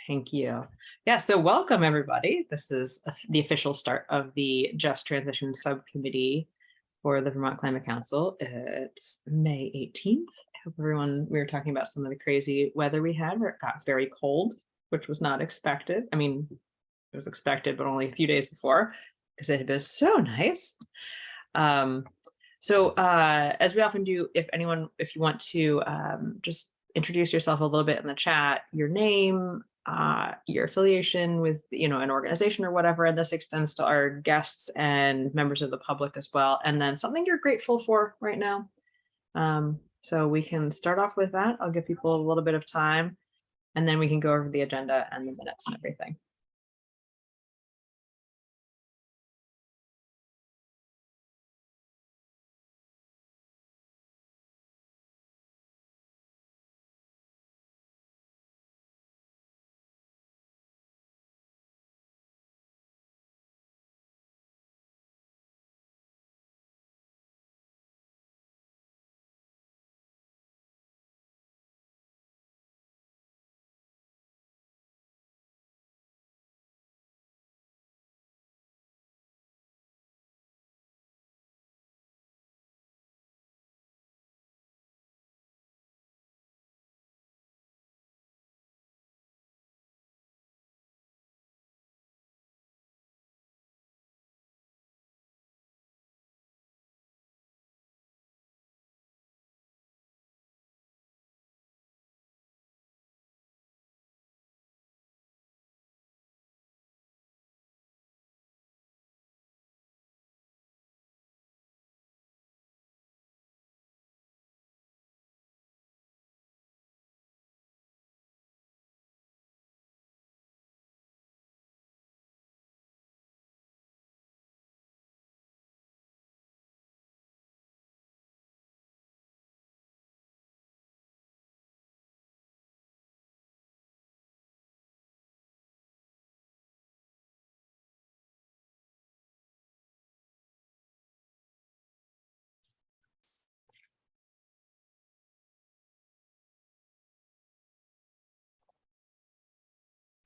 Thank you. Yeah, so welcome everybody. This is the official start of the Just Transition Subcommittee for the Vermont Climate Council. It's May 18th. I hope everyone, we were talking about some of the crazy weather we had where it got very cold, which was not expected. I mean, it was expected, but only a few days before because it had been so nice. As we often do, if you want to just introduce yourself a little bit in the chat, your name, your affiliation with, an organization or whatever, and this extends to our guests and members of the public as well, and then something you're grateful for right now. So we can start off with that. I'll give people a little bit of time, and then we can go over the agenda and the minutes and everything.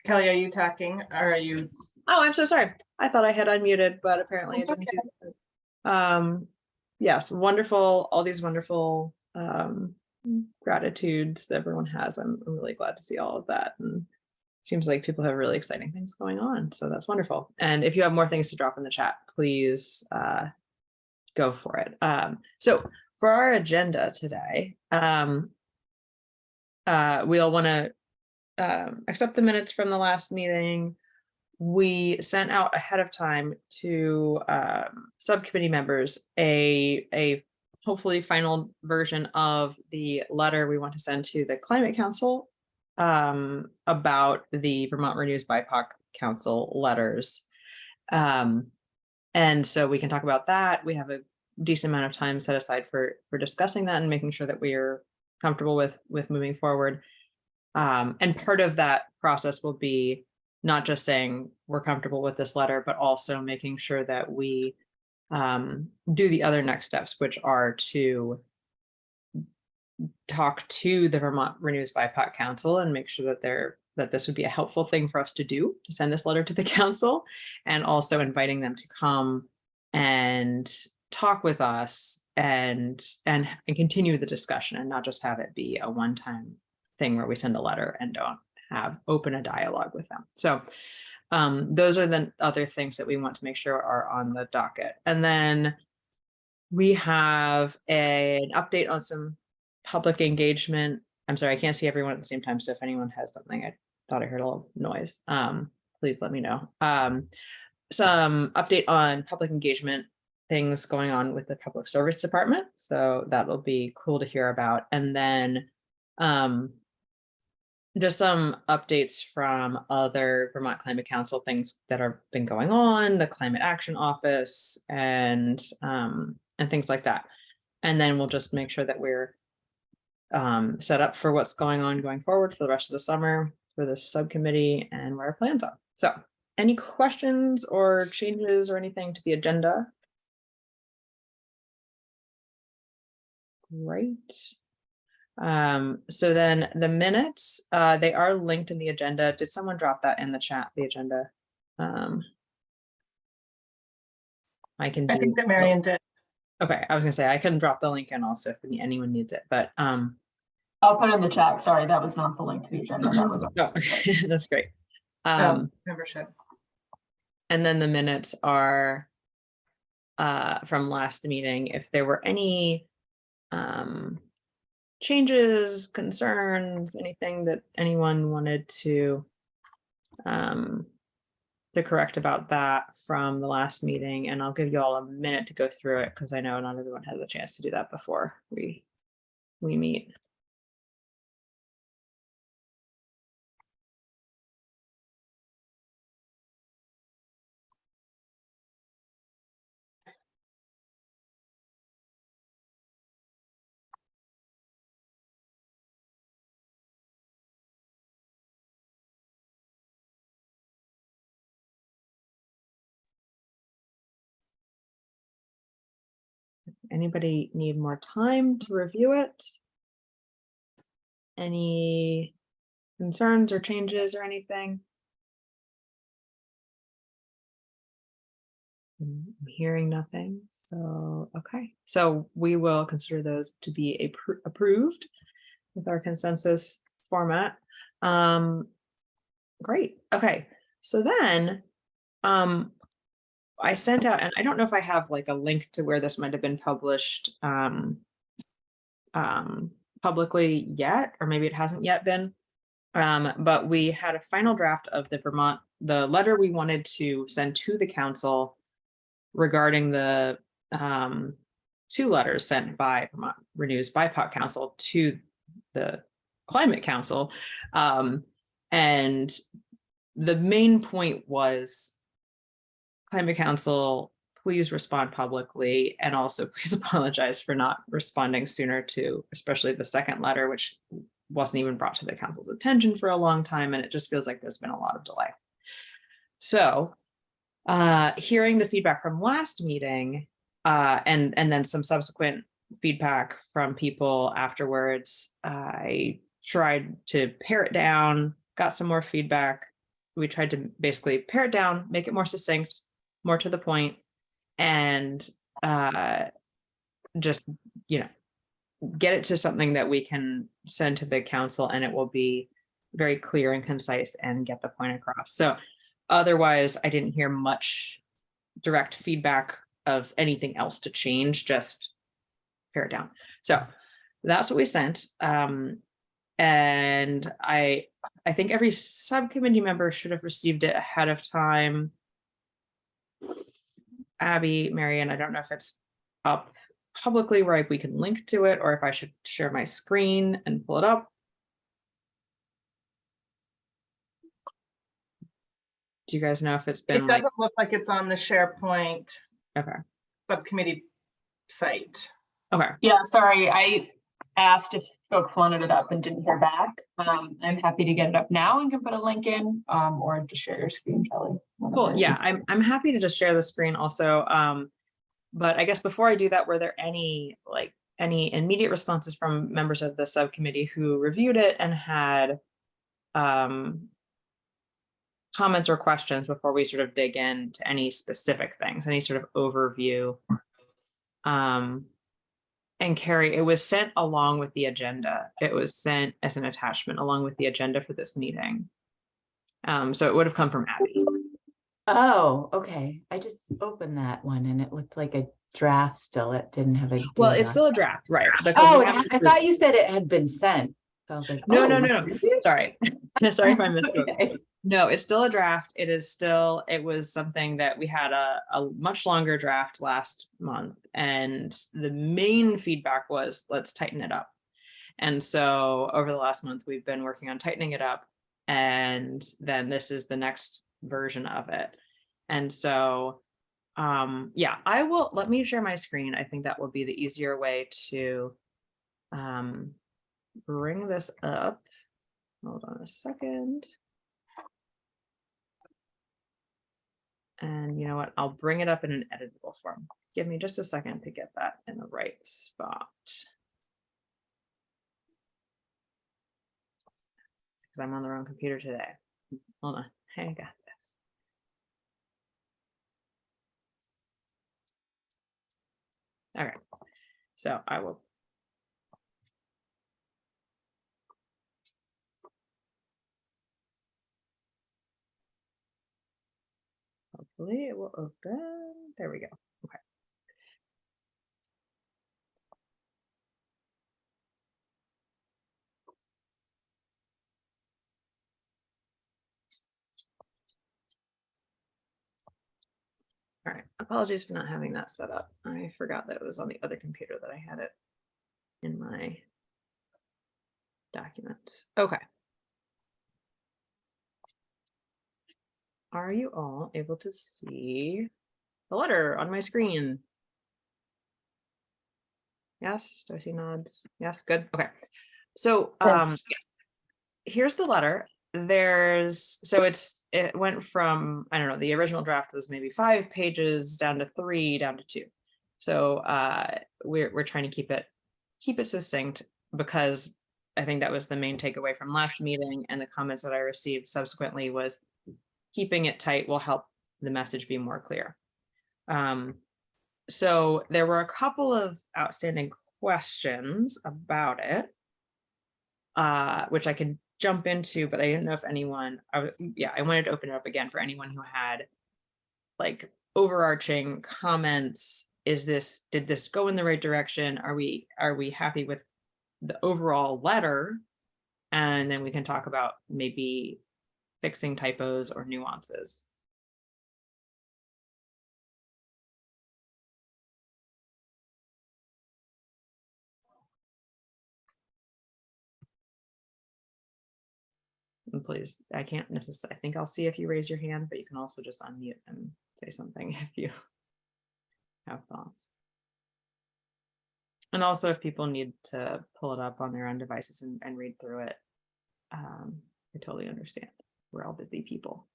Kelly, are you talking or are you? Oh, I'm so sorry. I thought I had unmuted, but apparently I didn't do that. Yes, wonderful. All these wonderful gratitudes that everyone has. I'm really glad to see all of that. And it seems like people have really exciting things going on. So that's wonderful. And if you have more things to drop in the chat, please go for it. So for our agenda today, we'll want to accept the minutes from the last meeting. We sent out ahead of time to subcommittee members a hopefully final version of the letter we want to send to the Climate Council about the Vermont Renews BIPOC Council letters. And so we can talk about that. We have a decent amount of time set aside for discussing that and making sure that we are comfortable with moving forward. And part of that process will be not just saying we're comfortable with this letter, but also making sure that we do the other next steps, which are to talk to the Vermont Renews BIPOC Council and make sure that this would be a helpful thing for us to do, to send this letter to the council, and also inviting them to come and talk with us and continue the discussion and not just have it be a one-time thing where we send a letter and don't open a dialogue with them. So those are the other things that we want to make sure are on the docket. And then we have an update on some public engagement. I'm sorry, I can't see everyone at the same time. So if anyone has something, I thought I heard a little noise. Please let me know. Some update on public engagement things going on with the Public Service Department. So that'll be cool to hear about. And then just some updates from other Vermont Climate Council things that have been going on, the Climate Action Office, and things like that. And then we'll just make sure that we're set up for what's going on going forward for the rest of the summer for this subcommittee and what our plans are. So any questions or changes or anything to the agenda? Great. So then the minutes, they are linked in the agenda. Did someone drop that in the chat, the agenda? I can I do. think that Marion did. Okay, I was gonna say I can drop the link in also if anyone needs it, but I'll put it in the chat. Sorry, that was not the link to the agenda. That was. oh, that's great. Membership. And then the minutes are from last meeting. If there were any changes, concerns, anything that anyone wanted to correct about that from the last meeting, and I'll give you all a minute to go through it because I know not everyone has a chance to do that before we meet. Anybody need more time to review it? Any concerns or changes or anything? I'm hearing nothing. So, okay. So we will consider those to be approved with our consensus format. Great. Okay. So then I sent out, and I don't know if I have like a link to where this might have been published publicly yet, or maybe it hasn't yet been. But we had a final draft of the letter we wanted to send to the council regarding the 2 letters sent by Vermont Renew's BIPOC Council to the Climate Council. And the main point was, Climate Council, please respond publicly, and also please apologize for not responding sooner to, especially the second letter, which wasn't even brought to the council's attention for a long time, and it just feels like there's been a lot of delay. So hearing the feedback from last meeting, and then some subsequent feedback from people afterwards, I tried to pare it down, got some more feedback. We tried to basically pare it down, make it more succinct, more to the point, and just, get it to something that we can send to the council, and it will be very clear and concise and get the point across. So otherwise, I didn't hear much direct feedback of anything else to change, just pare it down. So that's what we sent. And I think every subcommittee member should have received it ahead of time. Abby, Marion, I don't know if it's up publicly where we can link to it, or if I should share my screen and pull it up. Do you guys know if it's been? It doesn't look like it's on the SharePoint subcommittee site. Okay. Yeah, sorry. I asked if folks wanted it up and didn't hear back. I'm happy to get it up now and can put a link in, or just share your screen, Kelly. Cool. Yeah, I'm happy to just share the screen also. But I guess before I do that, were there any immediate responses from members of the subcommittee who reviewed it and had comments or questions before we sort of dig into any specific things, any sort of overview? And Carrie, it was sent along with the agenda. It was sent as an attachment along with the agenda for this meeting. So it would have come from Abby. Oh, okay. I just opened that one and it looked like a draft still. It didn't have a date. Well, it's still a draft, right? Oh, I thought you said it had been sent. So I was like, no, oh, no. Sorry. Sorry if I misspoke. Okay. No, it's still a draft. It was something that we had a much longer draft last month. And the main feedback was, let's tighten it up. And so over the last month, we've been working on tightening it up. And then this is the next version of it. And so, yeah, let me share my screen. I think that will be the easier way to bring this up. Hold on a second. And you know what? I'll bring it up in an editable form. Give me just a second to get that in the right spot. because I'm on the wrong computer today. Hold on, I got this. All right, so I will. Hopefully it will open. There we go. Okay. All right, apologies for not having that set up. I forgot that it was on the other computer that I had it in my documents. Okay. Are you all able to see the letter on my screen? Yes, do I see nods? Yes, good, okay. So Yes. here's the letter. It went from, I don't know, the original draft was maybe 5 pages down to 3, down to 2. So we're trying to keep it succinct, because I think that was the main takeaway from last meeting, and the comments that I received subsequently was keeping it tight will help the message be more clear. So there were a couple of outstanding questions about it, which I could jump into, but I didn't know if anyone, I wanted to open it up again for anyone who had like overarching comments. Did this go in the right direction? Are we happy with the overall letter? And then we can talk about maybe fixing typos or nuances. And please, I can't necessarily, I think I'll see if you raise your hand, but you can also just unmute and say something if you have thoughts. And also if people need to pull it up on their own devices and read through it, I totally understand. We're all busy people.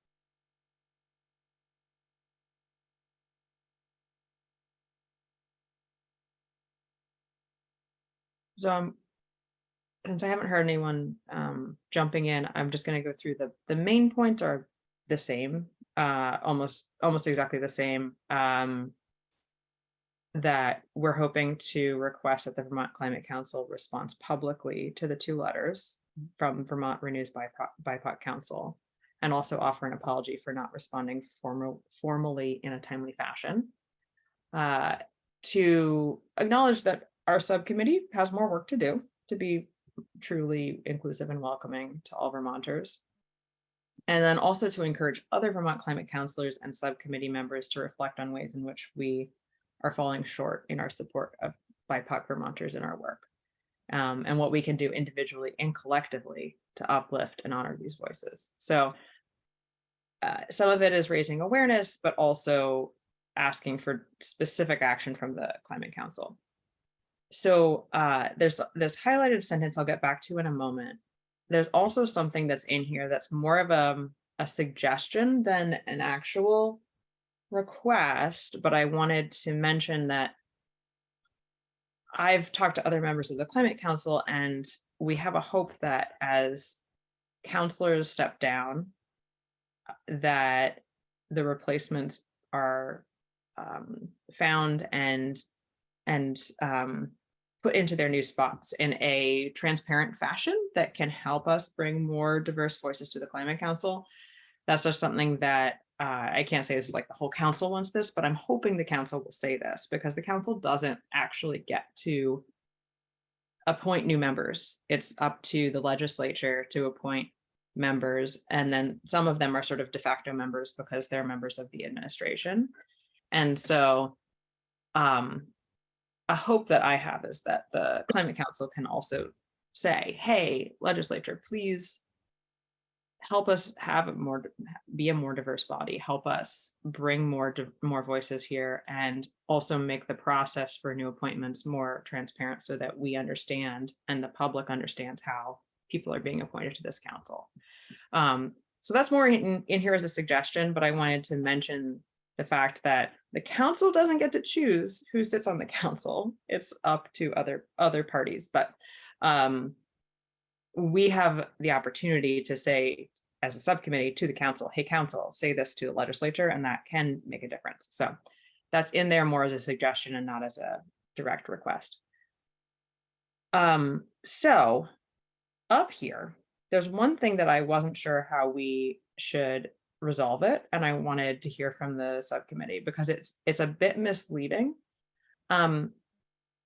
So since I haven't heard anyone jumping in, I'm just going to go through the main points are the same, almost exactly the same, that we're hoping to request that the Vermont Climate Council responds publicly to the 2 letters from Vermont Renews BIPOC Council, and also offer an apology for not responding formally in a timely fashion. To acknowledge that our subcommittee has more work to do to be truly inclusive and welcoming to all Vermonters. And then also to encourage other Vermont climate counselors and subcommittee members to reflect on ways in which we are falling short in our support of BIPOC Vermonters in our work, and what we can do individually and collectively to uplift and honor these voices. So some of it is raising awareness, but also asking for specific action from the Climate Council. So there's this highlighted sentence I'll get back to in a moment. There's also something that's in here that's more of a suggestion than an actual request, but I wanted to mention that I've talked to other members of the Climate Council, and we have a hope that as counselors step down, that the replacements are found and put into their new spots in a transparent fashion that can help us bring more diverse voices to the Climate Council. That's just something that I can't say this is like the whole council wants this, but I'm hoping the council will say this, because the council doesn't actually get to appoint new members. It's up to the legislature to appoint members, and then some of them are sort of de facto members because they're members of the administration. And so a hope that I have is that the Climate Council can also say, hey, legislature, please help us be a more diverse body, help us bring more voices here, and also make the process for new appointments more transparent so that we understand and the public understands how people are being appointed to this council. So that's more in here as a suggestion, but I wanted to mention the fact that the council doesn't get to choose who sits on the council. It's up to other parties, but we have the opportunity to say, as a subcommittee, to the council, hey, council, say this to the legislature, and that can make a difference. So that's in there more as a suggestion and not as a direct request. So up here, there's one thing that I wasn't sure how we should resolve it, and I wanted to hear from the subcommittee because it's a bit misleading.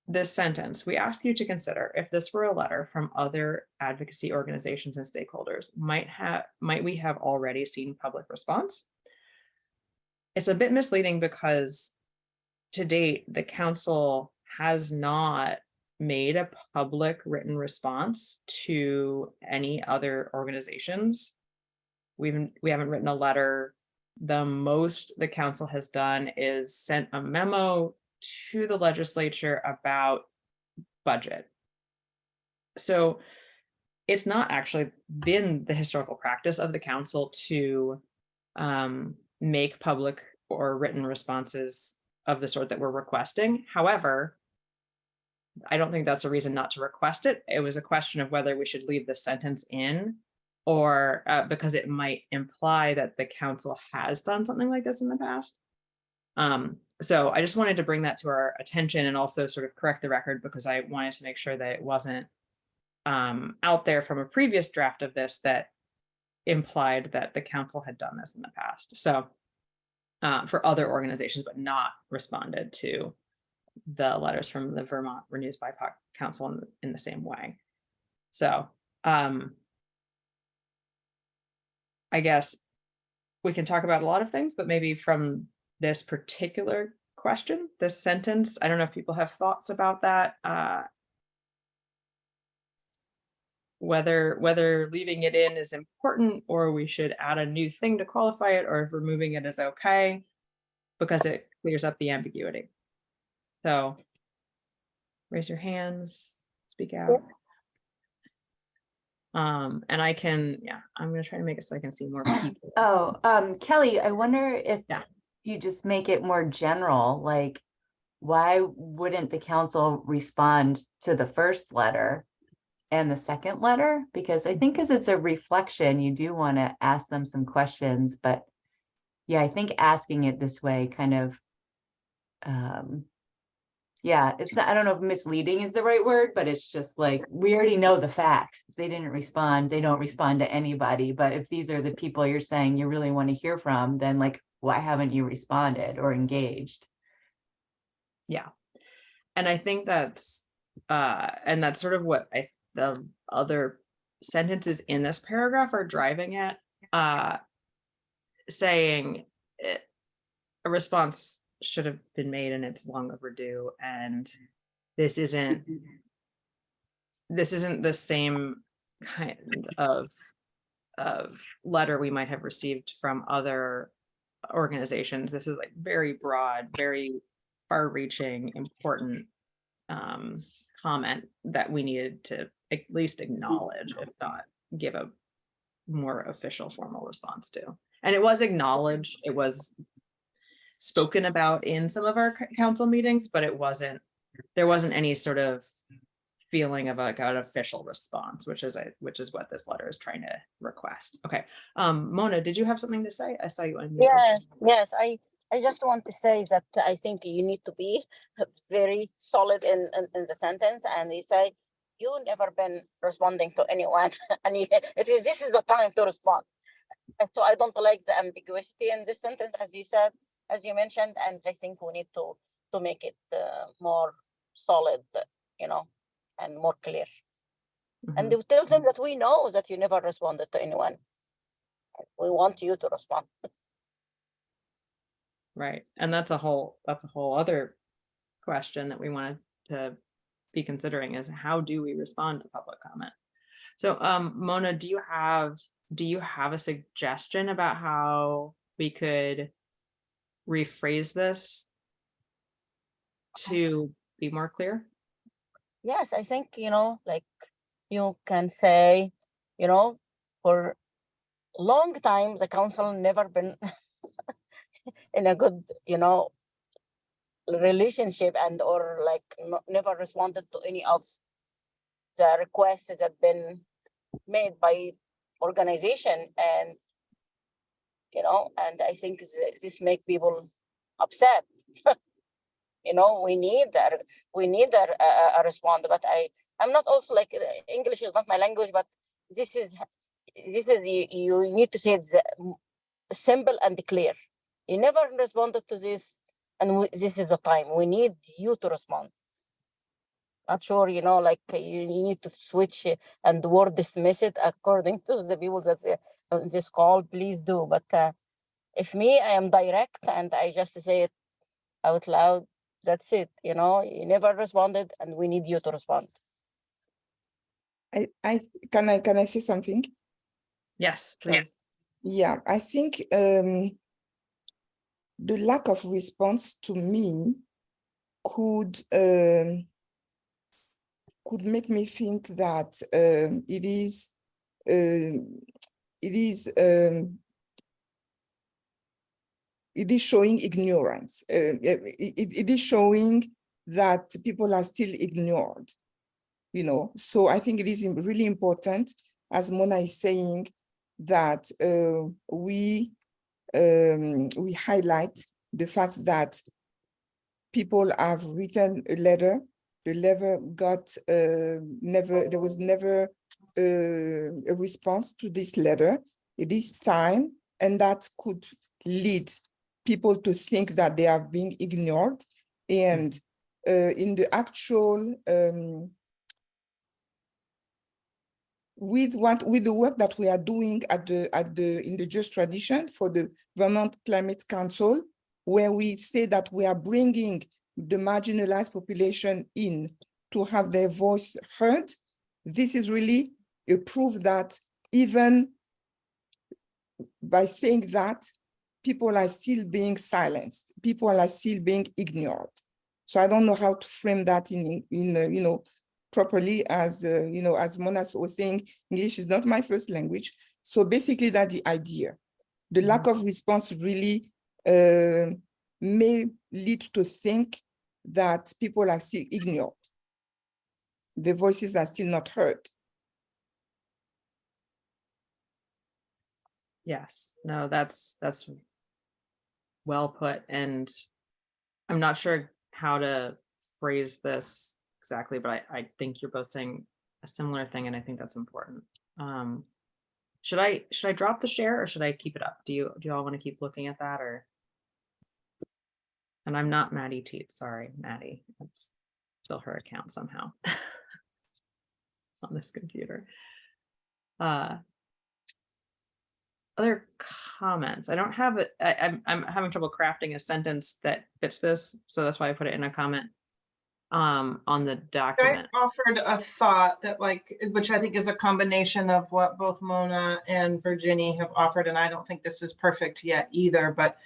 This sentence, we ask you to consider if this were a letter from other advocacy organizations and stakeholders, might we have already seen public response? It's a bit misleading because to date, the council has not made a public written response to any other organizations. We haven't written a letter. The most the council has done is sent a memo to the legislature about budget. So it's not actually been the historical practice of the council to make public or written responses of the sort that we're requesting. However, I don't think that's a reason not to request it. It was a question of whether we should leave the sentence in or because it might imply that the council has done something like this in the past. So I just wanted to bring that to our attention and also sort of correct the record because I wanted to make sure that it wasn't out there from a previous draft of this that implied that the council had done this in the past. So for other organizations, but not responded to the letters from the Vermont Renews BIPOC Council in the same way. So I guess we can talk about a lot of things, but maybe from this particular question, this sentence, I don't know if people have thoughts about that. Whether leaving it in is important or we should add a new thing to qualify it, or if removing it is okay because it clears up the ambiguity. So raise your hands, speak out. And I can, I'm going to try to make it so I can see more people. Oh, Kelly, I wonder if Yeah. you just make it more general, like why wouldn't the council respond to the first letter and the second letter? Because I think as it's a reflection, you do want to ask them some questions, but yeah, I think asking it this way kind of, it's not, I don't know if misleading is the right word, but it's just like, we already know the facts. They didn't respond. They don't respond to anybody. But if these are the people you're saying you really want to hear from, then like, why haven't you responded or engaged? Yeah. And I think that's sort of what the other sentences in this paragraph are driving at, saying a response should have been made and it's long overdue. And this isn't the same kind of letter we might have received from other organizations. This is like very broad, very far-reaching, important comment that we needed to at least acknowledge, if not give a more official formal response to. And it was acknowledged, it was spoken about in some of our council meetings, but there wasn't any sort of feeling of like an official response, which is what this letter is trying to request. Okay, Mona, did you have something to say? I saw you on mute. Yes. I just want to say that I think you need to be very solid in the sentence, and you say you never been responding to anyone, and this is the time to respond. And so I don't like the ambiguity in this sentence, as you said, as you mentioned, and I think we need to make it more solid, and more clear. Mhm. And to tell them that we know that you never responded to anyone. We want you to respond. Right. And that's a whole other question that we wanted to be considering, is how do we respond to public comment? So Mona, do you have a suggestion about how we could rephrase this to be more clear? Yes, I think, like you can say, for a long time, the council never been in a good, relationship or like never responded to any of the requests that been made by organization, and and I think this make people upset. We need a response, but I'm not also like English is not my language, but this is you need to say it simple and clear. You never responded to this, and this is the time we need you to respond. Not sure, like you need to switch and word dismiss it according to the people that say on this call, please do. But if me, I am direct and I just say it out loud. That's it. You never responded, and we need you to respond. Can I say something? Yes, please. Yeah, I think the lack of response to me could make me think that it is showing ignorance. It is showing that people are still ignored. So I think it is really important, as Mona is saying, that we highlight the fact that people have written a letter. The letter got there was never a response to this letter. It is time, and that could lead people to think that they are being ignored. And in the actual with the work that we are doing in the Just Tradition for the Vermont Climate Council, where we say that we are bringing the marginalized population in to have their voice heard, this is really a proof that even by saying that, people are still being silenced, people are still being ignored. So I don't know how to frame that in properly, as as Mona was saying, English is not my first language. So basically that's the idea. The lack of response really may lead to think that people are still ignored. The voices are still not heard. Yes, no, that's well put. And I'm not sure how to phrase this exactly, but I think you're both saying a similar thing, and I think that's important. Should I drop the share, or should I keep it up? Do you all want to keep looking at that, or? And I'm not Maddie Teet, sorry, Maddie. That's still her account somehow on this computer. Other comments? I don't have it. I'm having trouble crafting a sentence that fits this, so that's why I put it in a comment on the document. I offered a thought that, which I think is a combination of what both Mona and Virginie have offered, and I don't think this is perfect yet either, but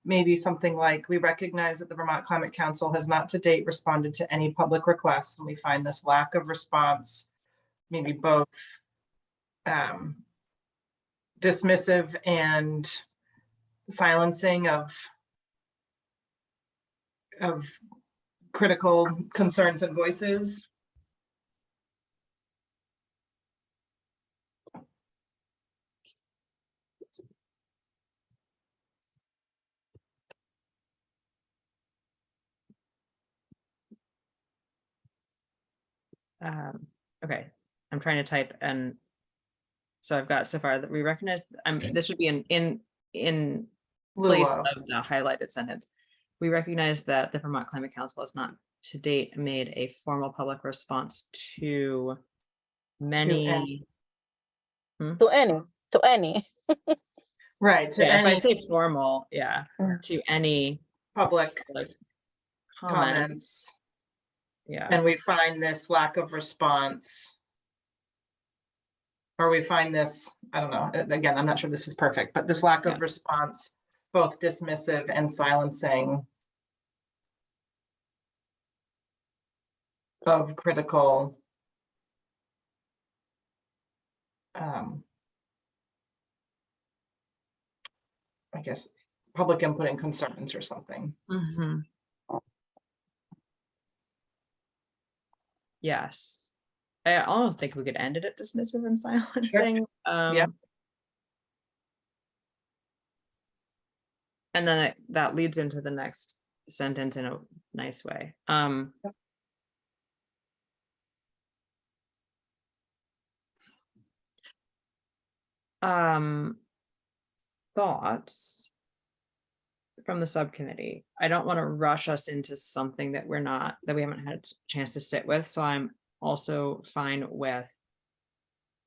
maybe something like, we recognize that the Vermont Climate Council has not to date responded to any public requests, and we find this lack of response, maybe both dismissive and silencing of critical concerns and voices. Okay, I'm trying to type, and so I've got so far that we recognize. This would be in place of the highlighted sentence. We recognize that the Vermont Climate Council has not to date made a formal public response to many. To any. Right. To Yeah, any, if I say formal, yeah, to any public comments. Yeah. And we find this lack of response, or we find this, I don't know, again, I'm not sure this is perfect, but this lack of response, both dismissive and silencing of critical I guess public input and concerns or something. Yes. I almost think we could end it at dismissive and silencing. And then that leads into the next sentence in a nice way. Thoughts from the subcommittee. I don't want to rush us into something that we haven't had a chance to sit with. So I'm also fine with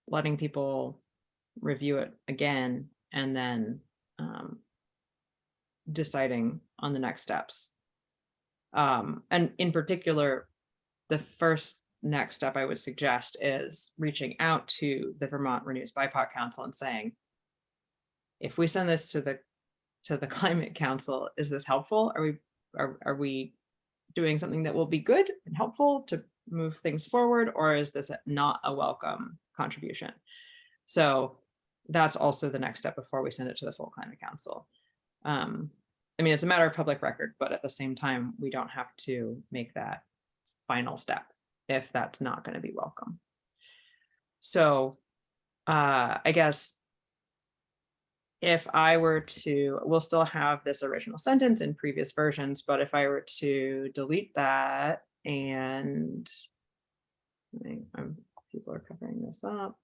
letting people review it again and then deciding on the next steps. And in particular, the first next step I would suggest is reaching out to the Vermont Renews BIPOC Council and saying, if we send this to the Climate Council, is this helpful? Are we doing something that will be good and helpful to move things forward, or is this not a welcome contribution? So that's also the next step before we send it to the full Climate Council. I mean, it's a matter of public record, but at the same time, we don't have to make that final step if that's not going to be welcome. So I guess if I were to, we'll still have this original sentence in previous versions, but if I were to delete that and people are covering this up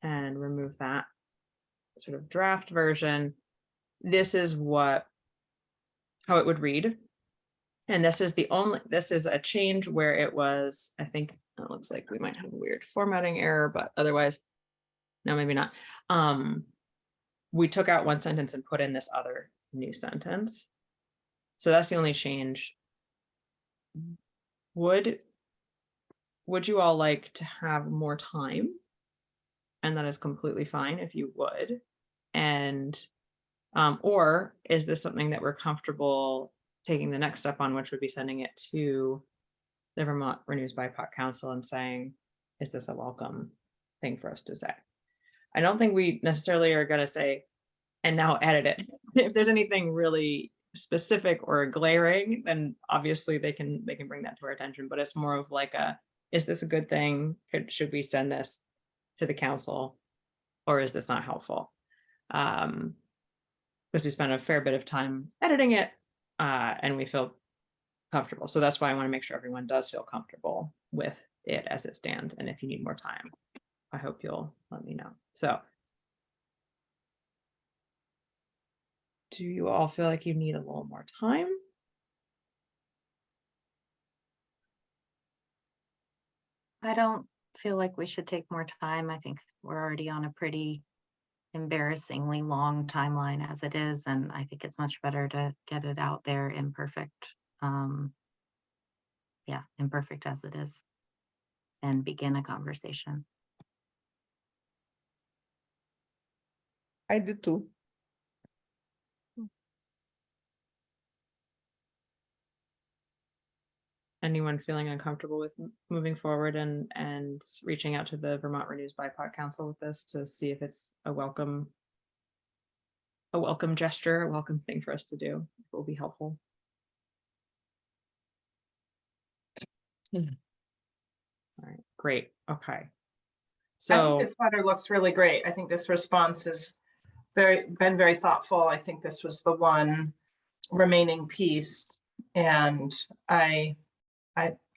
and remove that sort of draft version, this is how it would read. And this is a change where it was, I think it looks like we might have a weird formatting error, but otherwise, no, maybe not. We took out one sentence and put in this other new sentence. So that's the only change. Would you all like to have more time? And that is completely fine if you would. And or is this something that we're comfortable taking the next step on, which would be sending it to the Vermont Renews BIPOC Council and saying, is this a welcome thing for us to say? I don't think we necessarily are going to say, and now edit it. If there's anything really specific or glaring, then obviously they can bring that to our attention. But it's more of like is this a good thing? Should we send this to the council, or is this not helpful? Because we spent a fair bit of time editing it, and we feel comfortable. So that's why I want to make sure everyone does feel comfortable with it as it stands. And if you need more time, I hope you'll let me know. So do you all feel like you need a little more time? I don't feel like we should take more time. I think we're already on a pretty embarrassingly long timeline as it is, and I think it's much better to get it out there imperfect. Imperfect as it is, and begin a conversation. I do too. Anyone feeling uncomfortable with moving forward and reaching out to the Vermont Renews BIPOC Council with this to see if it's a welcome gesture, a welcome thing for us to do? It will be helpful. All right, great. Okay. I So think this letter looks really great. I think this response has been very thoughtful. I think this was the one remaining piece, and I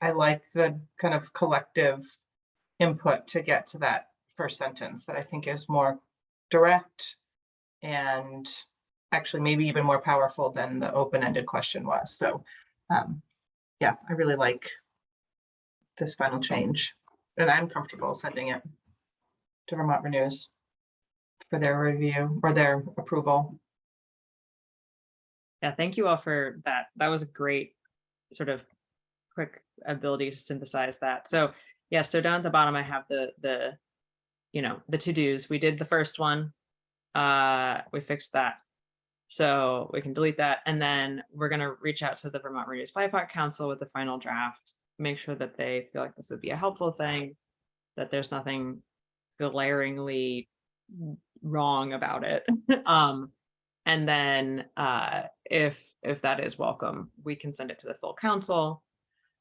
like the kind of collective input to get to that first sentence that I think is more direct and actually maybe even more powerful than the open-ended question was. So yeah, I really like this final change, and I'm comfortable sending it to Vermont Renews for their review or their approval. yeah, thank you all for that. That was a great sort of quick ability to synthesize that. So yeah, so down at the bottom I have the to-dos. We did the first one. We fixed that. So we can delete that. And then we're going to reach out to the Vermont Renews BIPOC Council with the final draft, make sure that they feel like this would be a helpful thing, that there's nothing glaringly wrong about it. And then if that is welcome, we can send it to the full council.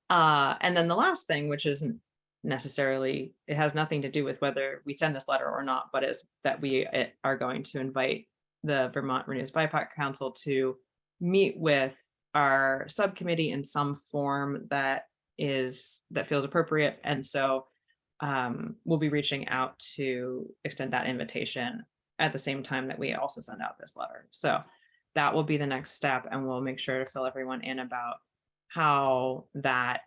And then the last thing, which isn't necessarily, it has nothing to do with whether we send this letter or not, but is that we are going to invite the Vermont Renews BIPOC Council to meet with our subcommittee in some form that feels appropriate. And so we'll be reaching out to extend that invitation at the same time that we also send out this letter. So that will be the next step, and we'll make sure to fill everyone in about how that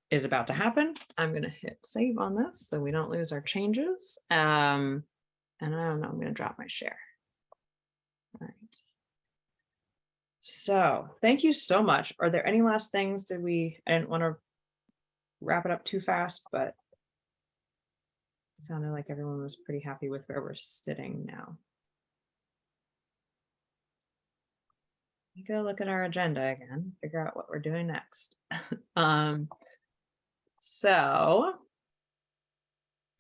is about to happen. I'm going to hit save on this so we don't lose our changes. And I don't know, I'm going to drop my share. All right. So thank you so much. Are there any last things? I didn't want to wrap it up too fast, but it sounded like everyone was pretty happy with where we're sitting now. You go look at our agenda again, figure out what we're doing next. So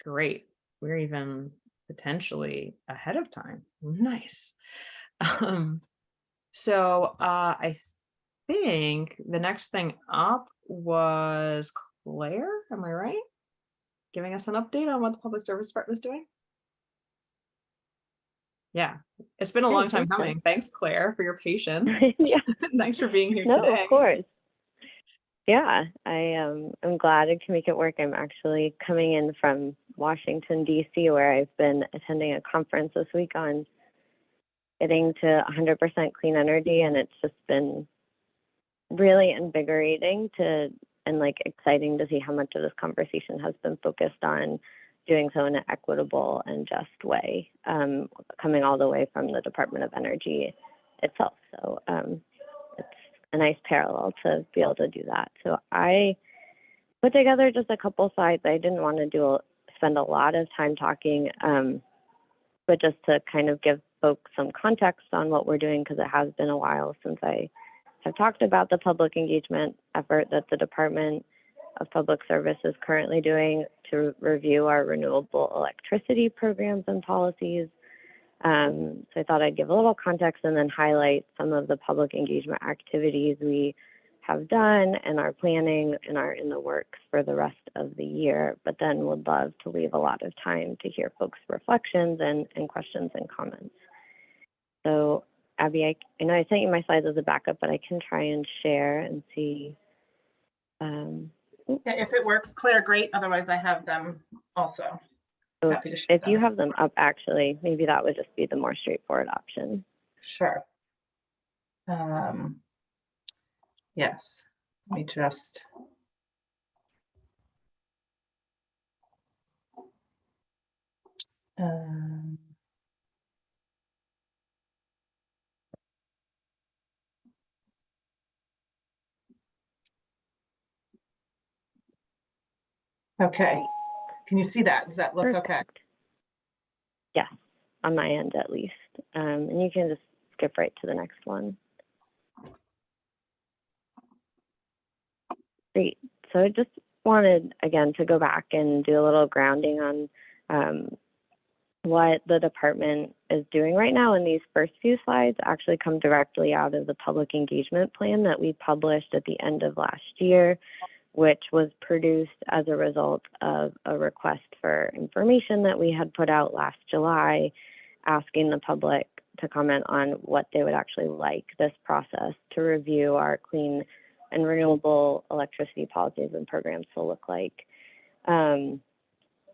great. We're even potentially ahead of time. Nice. So I think the next thing up was Claire, am I right? Giving us an update on what the Public Service Department is doing. Yeah, it's been a long time coming. Thanks, Claire, for your patience. Yeah. Thanks for being here No, today. of course. Yeah, I'm glad I can make it work. I'm actually coming in from Washington, D.C., where I've been attending a conference this week on getting to 100% clean energy, and it's just been really invigorating and like exciting to see how much of this conversation has been focused on doing so in an equitable and just way, coming all the way from the Department of Energy itself. So it's a nice parallel to be able to do that. So I put together just a couple slides. I didn't want to spend a lot of time talking, but just to kind of give folks some context on what we're doing, because it has been a while since I have talked about the public engagement effort that the Department of Public Service is currently doing to review our renewable electricity programs and policies. So I thought I'd give a little context and then highlight some of the public engagement activities we have done and are planning and are in the works for the rest of the year, but then would love to leave a lot of time to hear folks' reflections and questions and comments. So Abby, I know I sent you my slides as a backup, but I can try and share and see. Yeah, if it works, Claire, great. Otherwise, I have them also. So Happy to share if you them. have them up, actually, maybe that would just be the more straightforward option. Sure. Yes, let me just. Okay, can you see that? Does that look okay? Perfect. Yes, on my end at least. And you can just skip right to the next one. Great. So I just wanted, again, to go back and do a little grounding on what the department is doing right now. And these first few slides actually come directly out of the public engagement plan that we published at the end of last year, which was produced as a result of a request for information that we had put out last July, asking the public to comment on what they would actually like this process to review our clean and renewable electricity policies and programs to look like,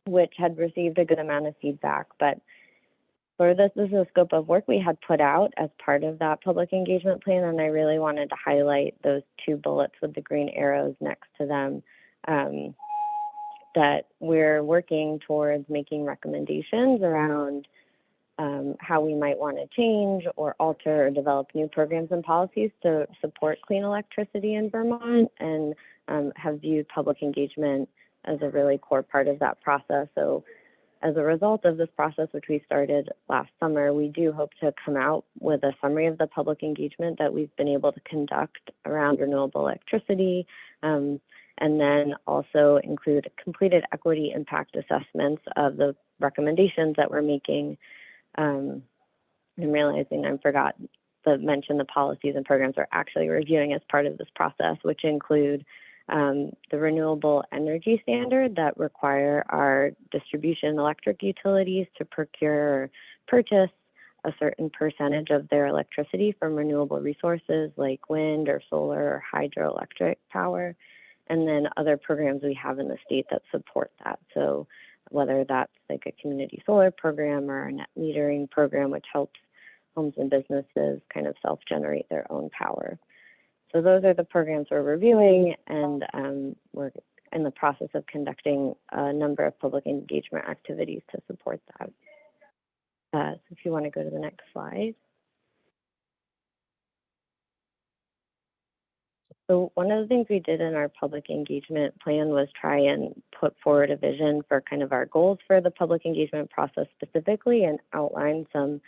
which had received a good amount of feedback. But for this is the scope of work we had put out as part of that public engagement plan, and I really wanted to highlight those two bullets with the green arrows next to them, that we're working towards making recommendations around how we might want to change or alter or develop new programs and policies to support clean electricity in Vermont, and have viewed public engagement as a really core part of that process. So as a result of this process, which we started last summer, we do hope to come out with a summary of the public engagement that we've been able to conduct around renewable electricity, and then also include completed equity impact assessments of the recommendations that we're making. I'm realizing I forgot to mention the policies and programs we're actually reviewing as part of this process, which include the renewable energy standard that require our distribution electric utilities to procure or purchase a certain percentage of their electricity from renewable resources like wind or solar or hydroelectric power, and then other programs we have in the state that support that. So whether that's like a community solar program or a net metering program, which helps homes and businesses kind of self-generate their own power. So those are the programs we're reviewing, and we're in the process of conducting a number of public engagement activities to support that. So if you want to go to the next slide. So one of the things we did in our public engagement plan was try and put forward a vision for kind of our goals for the public engagement process specifically, and outline some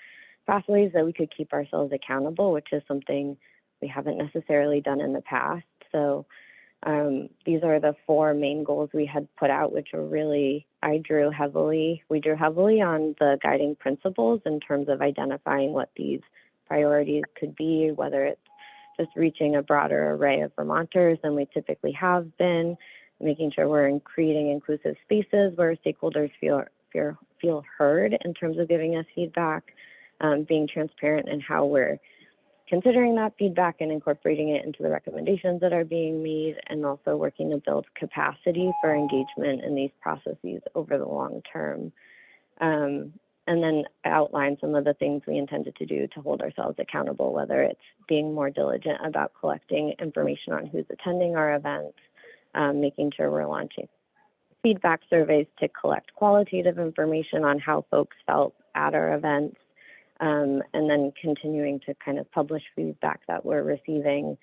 pathways that we could keep ourselves accountable, which is something we haven't necessarily done in the past. So these are the 4 main goals we had put out, which are really, we drew heavily on the guiding principles in terms of identifying what these priorities could be, whether it's just reaching a broader array of Vermonters than we typically have been, making sure we're creating inclusive spaces where stakeholders feel heard in terms of giving us feedback, being transparent in how we're considering that feedback and incorporating it into the recommendations that are being made, and also working to build capacity for engagement in these processes over the long term. And then outline some of the things we intended to do to hold ourselves accountable, whether it's being more diligent about collecting information on who's attending our events, making sure we're launching feedback surveys to collect qualitative information on how folks felt at our events, and then continuing to kind of publish feedback that we're receiving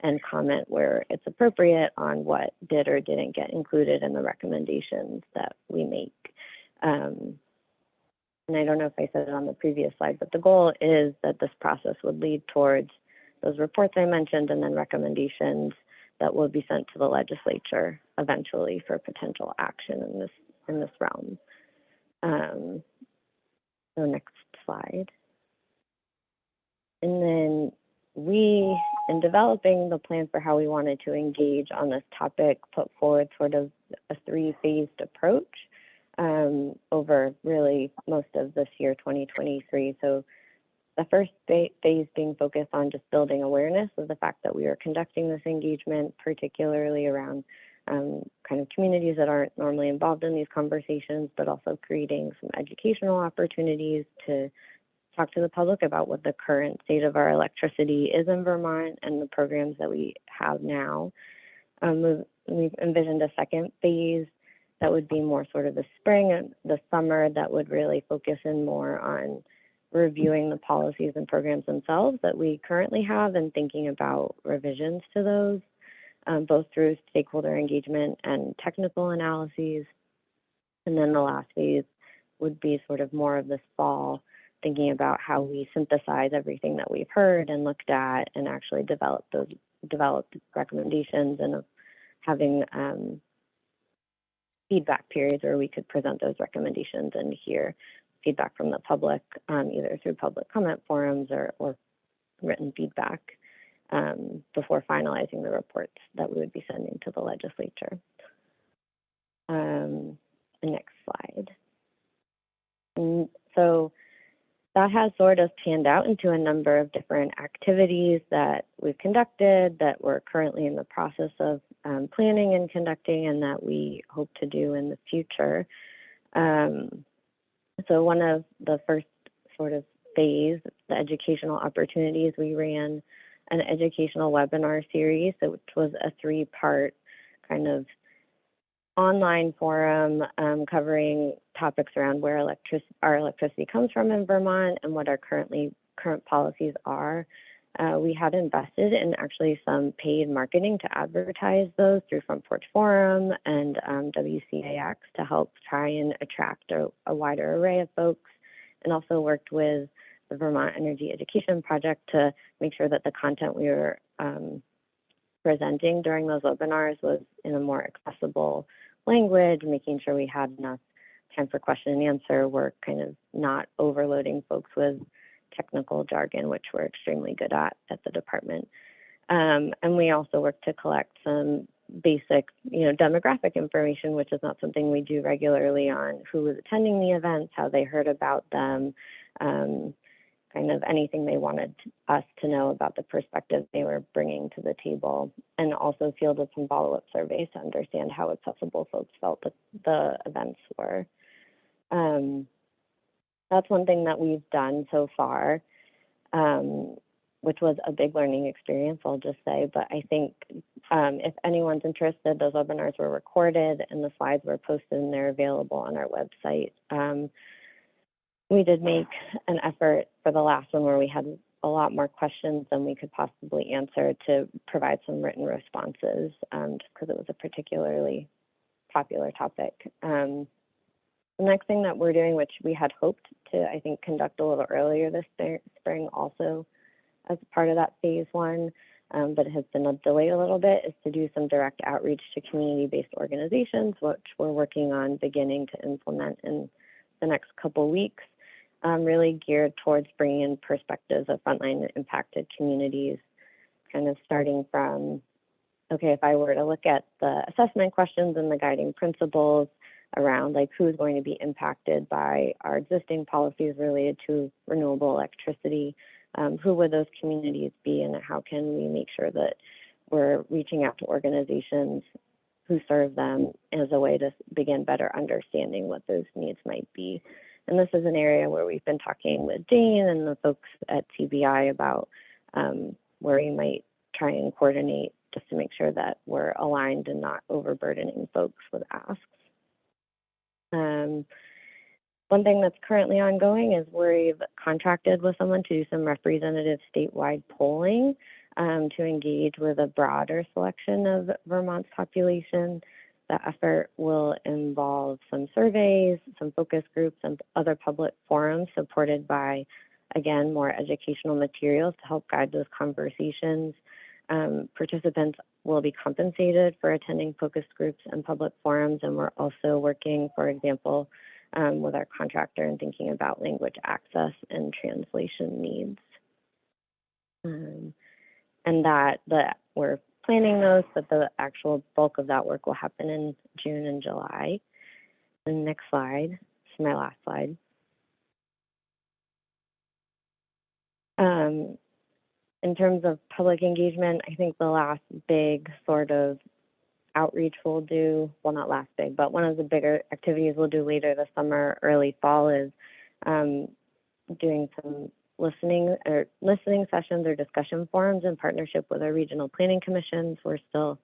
and comment where it's appropriate on what did or didn't get included in the recommendations that we make. And I don't know if I said it on the previous slide, but the goal is that this process would lead towards those reports I mentioned, and then recommendations that will be sent to the legislature eventually for potential action in this realm. So next slide. And then we, in developing the plan for how we wanted to engage on this topic, put forward sort of a 3-phased approach over really most of this year, 2023. So the first phase being focused on just building awareness of the fact that we are conducting this engagement, particularly around kind of communities that aren't normally involved in these conversations, but also creating some educational opportunities to talk to the public about what the current state of our electricity is in Vermont and the programs that we have now. We've envisioned a second phase that would be more sort of the spring and the summer, that would really focus in more on reviewing the policies and programs themselves that we currently have and thinking about revisions to those, both through stakeholder engagement and technical analyses. And then the last phase would be sort of more of this fall, thinking about how we synthesize everything that we've heard and looked at and actually develop recommendations, and having feedback periods where we could present those recommendations and hear feedback from the public, either through public comment forums or written feedback, before finalizing the reports that we would be sending to the legislature. The next slide. And so that has sort of panned out into a number of different activities that we've conducted, that we're currently in the process of planning and conducting, and that we hope to do in the future. So one of the first sort of phase, the educational opportunities, we ran an educational webinar series, which was a 3-part kind of online forum covering topics around where our electricity comes from in Vermont and what our current policies are. We had invested in actually some paid marketing to advertise those through Front Porch Forum and WCAX to help try and attract a wider array of folks, and also worked with the Vermont Energy Education Project to make sure that the content we were presenting during those webinars was in a more accessible language, making sure we had enough time for question and answer. We're kind of not overloading folks with technical jargon, which we're extremely good at the department. And we also work to collect some basic, demographic information, which is not something we do regularly, on who was attending the events, how they heard about them, kind of anything they wanted us to know about the perspective they were bringing to the table, and also fielded some follow-up surveys to understand how accessible folks felt that the events were. That's one thing that we've done so far, which was a big learning experience, I'll just say. But I think if anyone's interested, those webinars were recorded and the slides were posted and they're available on our website. We did make an effort for the last one where we had a lot more questions than we could possibly answer to provide some written responses, just because it was a particularly popular topic. The next thing that we're doing, which we had hoped to, I think, conduct a little earlier this spring also as part of that phase one, but it has been delayed a little bit, is to do some direct outreach to community-based organizations, which we're working on beginning to implement in the next couple weeks. Really geared towards bringing in perspectives of frontline impacted communities, kind of starting from, okay, if I were to look at the assessment questions and the guiding principles around like who's going to be impacted by our existing policies related to renewable electricity, who would those communities be, and how can we make sure that we're reaching out to organizations who serve them as a way to begin better understanding what those needs might be. And this is an area where we've been talking with Jane and the folks at TBI about where we might try and coordinate just to make sure that we're aligned and not overburdening folks with asks. One thing that's currently ongoing is we've contracted with someone to do some representative statewide polling to engage with a broader selection of Vermont's population. The effort will involve some surveys, some focus groups, and other public forums supported by, again, more educational materials to help guide those conversations. Participants will be compensated for attending focus groups and public forums, and we're also working, for example, with our contractor and thinking about language access and translation needs. And that we're planning those, but the actual bulk of that work will happen in June and July. The next slide, this is my last slide. In terms of public engagement, I think the last big sort of outreach we'll do, well, not last big, but one of the bigger activities we'll do later this summer, early fall, is doing some listening sessions or discussion forums in partnership with our regional planning commissions. We're still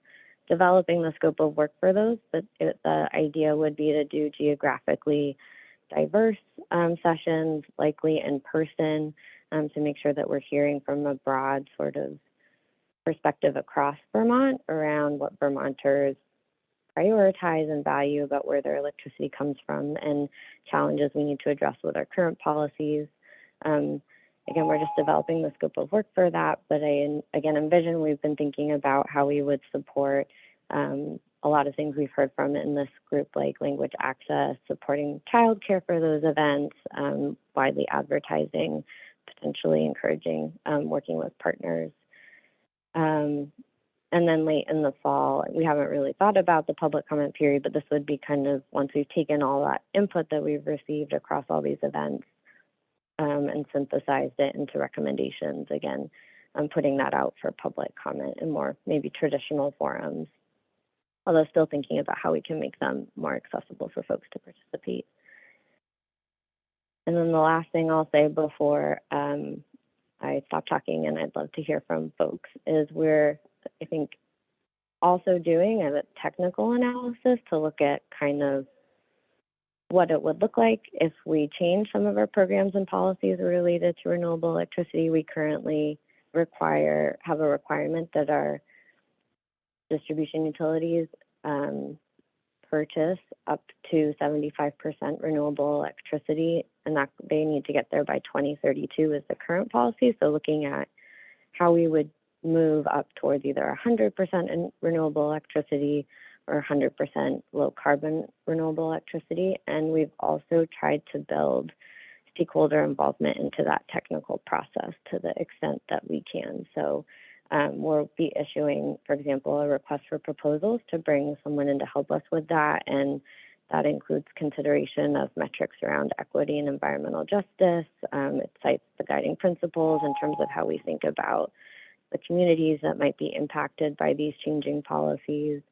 developing the scope of work for those, but the idea would be to do geographically diverse sessions, likely in person, to make sure that we're hearing from a broad sort of perspective across Vermont around what Vermonters prioritize and value about where their electricity comes from and challenges we need to address with our current policies. Again, we're just developing the scope of work for that, but I, again, envision we've been thinking about how we would support a lot of things we've heard from in this group, like language access, supporting childcare for those events, widely advertising, potentially encouraging working with partners. And then late in the fall, we haven't really thought about the public comment period, but this would be kind of once we've taken all that input that we've received across all these events and synthesized it into recommendations. Again, I'm putting that out for public comment in more maybe traditional forums, although still thinking about how we can make them more accessible for folks to participate. And then the last thing I'll say before I stop talking, and I'd love to hear from folks, is we're, I think, also doing a technical analysis to look at kind of what it would look like if we change some of our programs and policies related to renewable electricity. We currently have a requirement that our distribution utilities purchase up to 75% renewable electricity, and that they need to get there by 2032 is the current policy. So looking at how we would move up towards either 100% in renewable electricity or 100% low carbon renewable electricity. And we've also tried to build stakeholder involvement into that technical process to the extent that we can. So We'll be issuing, for example, a request for proposals to bring someone in to help us with that. And that includes consideration of metrics around equity and environmental justice. It cites the guiding principles in terms of how we think about the communities that might be impacted by these changing policies.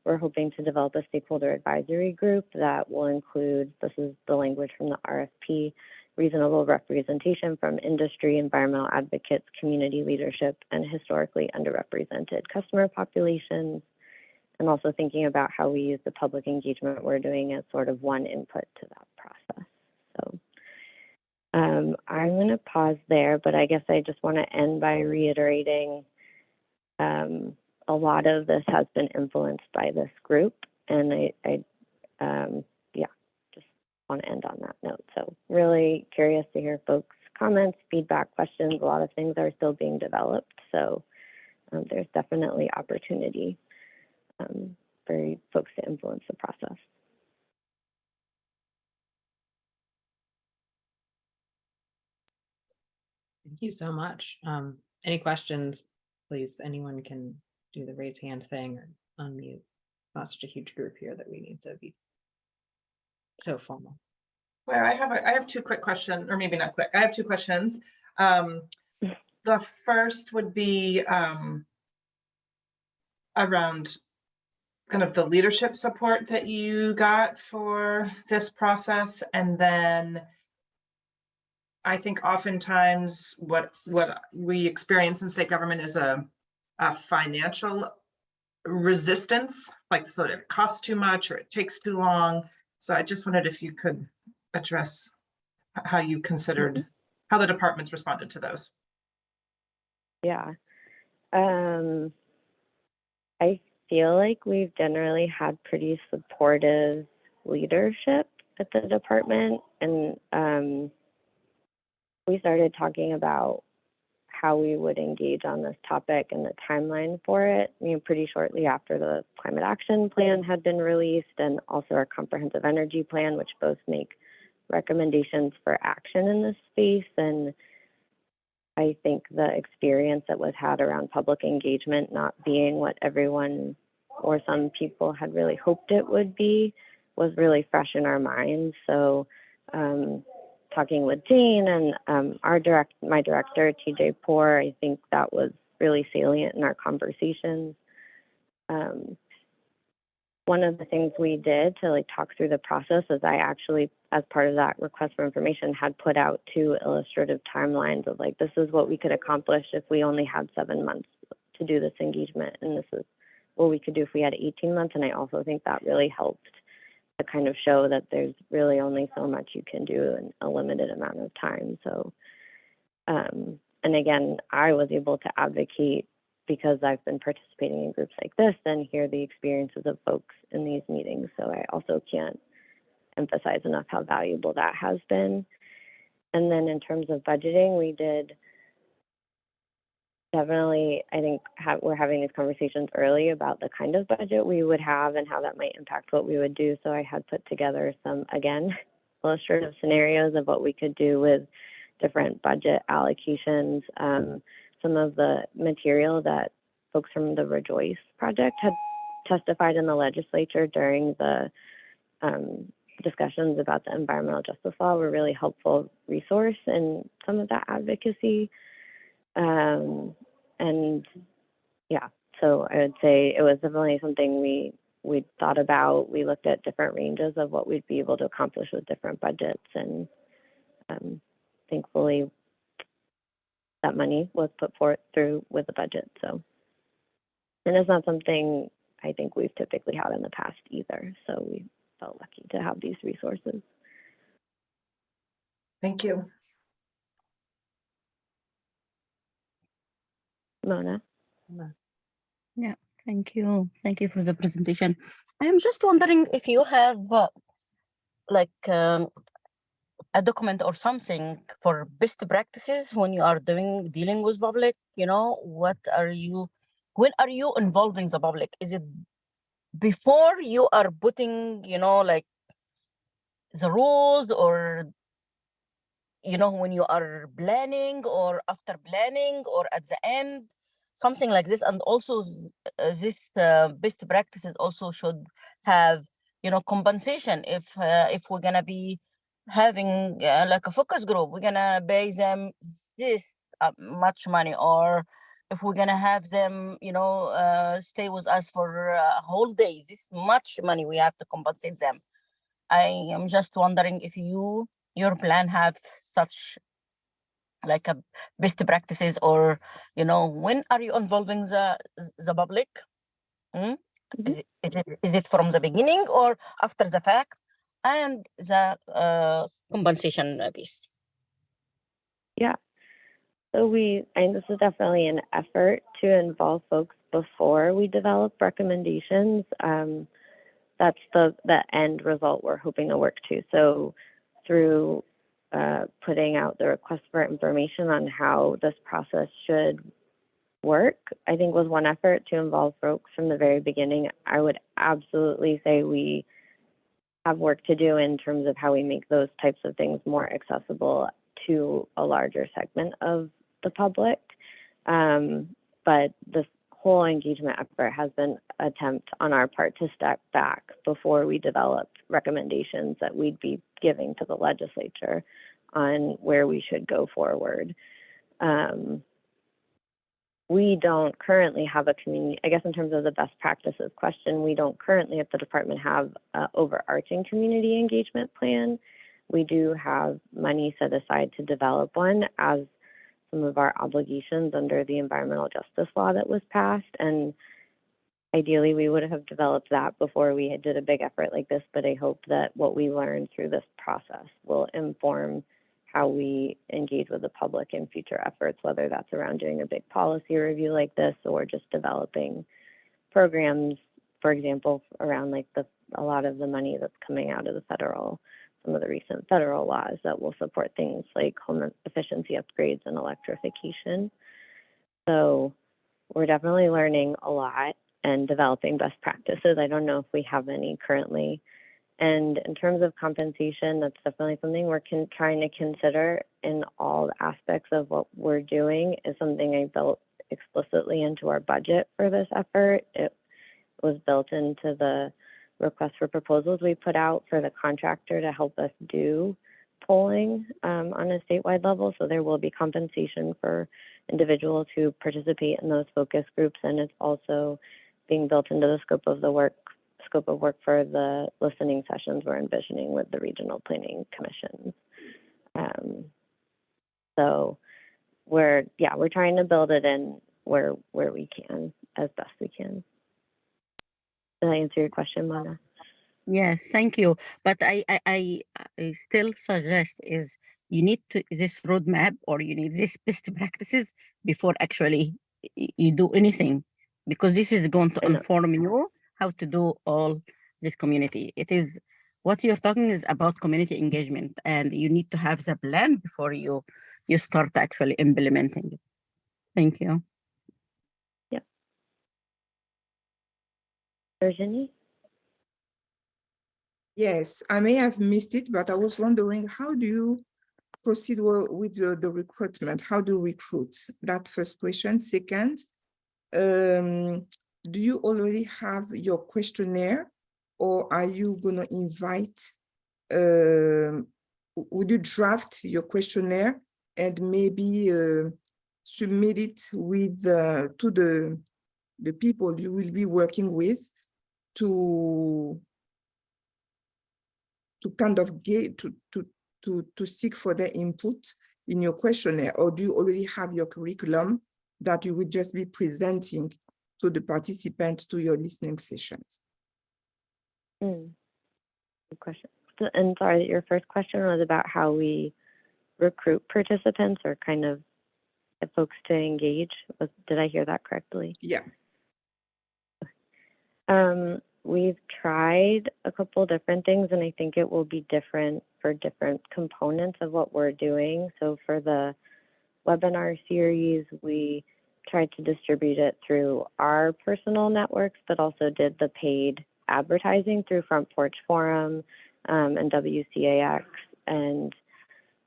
We're hoping to develop a stakeholder advisory group that will include, this is the language from the RFP, reasonable representation from industry, environmental advocates, community leadership, and historically underrepresented customer populations. And also thinking about how we use the public engagement we're doing as sort of one input to that process. So I'm going to pause there, but I guess I just want to end by reiterating a lot of this has been influenced by this group, and I just want to end on that note. So really curious to hear folks' comments, feedback, questions. A lot of things are still being developed, so there's definitely opportunity for folks to influence the process. Thank you so much. Any questions, please, anyone can do the raise hand thing or unmute. Not such a huge group here that we need to be so formal. Claire, I have two quick questions, or maybe not quick. I have two questions. The first would be around kind of the leadership support that you got for this process. And then I think oftentimes what we experience in state government is a financial resistance, like so it costs too much or it takes too long. So I just wondered if you could address how you considered how the departments responded to those. Yeah. I feel like we've generally had pretty supportive leadership at the department, and we started talking about how we would engage on this topic and the timeline for it, pretty shortly after the climate action plan had been released, and also our comprehensive energy plan, which both make recommendations for action in this space. And I think the experience that was had around public engagement not being what everyone or some people had really hoped it would be was really fresh in our minds. So talking with Jane and my director, TJ Poor, I think that was really salient in our conversations. One of the things we did to talk through the process is I actually, as part of that request for information, had put out 2 illustrative timelines of this is what we could accomplish if we only had 7 months to do this engagement, and this is what we could do if we had 18 months. And I also think that really helped to kind of show that there's really only so much you can do in a limited amount of time. So, and again, I was able to advocate because I've been participating in groups like this and hear the experiences of folks in these meetings. So I also can't emphasize enough how valuable that has been. And then in terms of budgeting, we did definitely, I think we're having these conversations early about the kind of budget we would have and how that might impact what we would do. So I had put together some, again, illustrative scenarios of what we could do with different budget allocations. Some of the material that folks from the Rejoice project had testified in the legislature during the discussions about the environmental justice law were really helpful resource in some of that advocacy. And yeah, so I would say it was definitely something we thought about. We looked at different ranges of what we'd be able to accomplish with different budgets, and thankfully that money was put forth through with the budget. So, and it's not something I think we've typically had in the past either. So we felt lucky to have these resources. Thank you. Mona. Yeah, thank you. Thank you for the presentation. I am just wondering if you have a document or something for best practices when you are dealing with public. When are you involving the public? Is it before you are putting, the rules, or when you are planning, or after planning, or at the end? something like this. And also this best practices also should have, you know, compensation. If we're gonna be having like a focus group, we're gonna pay them this much money, or if we're gonna have them, you know, stay with us for whole days, this much money we have to compensate them. I am just wondering if your plan have such like a best practices, or, you know, when are you involving the public? Mm? Mhm. Is it from the beginning or after the fact? And the compensation piece. Yeah. So and this is definitely an effort to involve folks before we develop recommendations. That's the end result we're hoping to work to. So through putting out the request for information on how this process should work, I think was one effort to involve folks from the very beginning. I would absolutely say we have work to do in terms of how we make those types of things more accessible to a larger segment of the public. But this whole engagement effort has been an attempt on our part to step back before we develop recommendations that we'd be giving to the legislature on where we should go forward. We don't currently have a community, I guess in terms of the best practices question, we don't currently at the department have an overarching community engagement plan. We do have money set aside to develop one as some of our obligations under the environmental justice law that was passed. And ideally we would have developed that before we did a big effort like this, but I hope that what we learned through this process will inform how we engage with the public in future efforts, whether that's around doing a big policy review like this or just developing programs, for example, around like a lot of the money that's coming out of some of the recent federal laws that will support things like home efficiency upgrades and electrification. So we're definitely learning a lot and developing best practices. I don't know if we have any currently. And in terms of compensation, that's definitely something we're trying to consider in all aspects of what we're doing. Is something I built explicitly into our budget for this effort. It was built into the request for proposals we put out for the contractor to help us do polling on a statewide level. So there will be compensation for individuals who participate in those focus groups, and it's also being built into the scope of work for the listening sessions we're envisioning with the regional planning commissions. So we're trying to build it in where we can as best we can. Did I answer your question, Mona? Yes, thank you. But I still suggest is you need this roadmap, or you need this best practices before actually you do anything, because this is going to inform you how to do all this community. It is what you're talking is about community engagement, and you need to have the plan before you start actually implementing it. Thank you. Yep. Virginie? Yes, I may have missed it, but I was wondering, how do you proceed with the recruitment? How do you recruit? That first question. Second, do you already have your questionnaire, or are you going to invite, would you draft your questionnaire and maybe submit it with to the people you will be working with to kind of get to seek for their input in your questionnaire? Or do you already have your curriculum that you would just be presenting to the participants to your listening sessions? Good question. And sorry, your first question was about how we recruit participants or kind of get folks to engage. Did I hear that correctly? Yeah. We've tried a couple different things, and I think it will be different for different components of what we're doing. So for the webinar series, we tried to distribute it through our personal networks, but also did the paid advertising through Front Porch Forum and WCAX and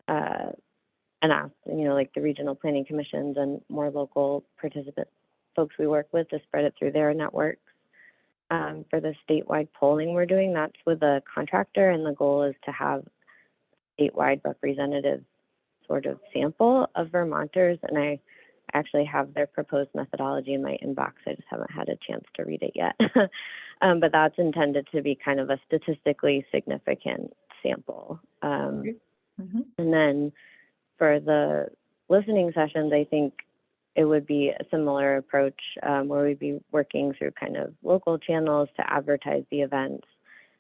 asked, like the regional planning commissions and more local participants folks we work with to spread it through their networks. For the statewide polling we're doing, that's with a contractor, and the goal is to have statewide representative sort of sample of Vermonters. And I actually have their proposed methodology in my inbox. I just haven't had a chance to read it yet. But that's intended to be kind of a statistically significant sample. Mhm. And then for the listening sessions, I think it would be a similar approach where we'd be working through kind of local channels to advertise the events,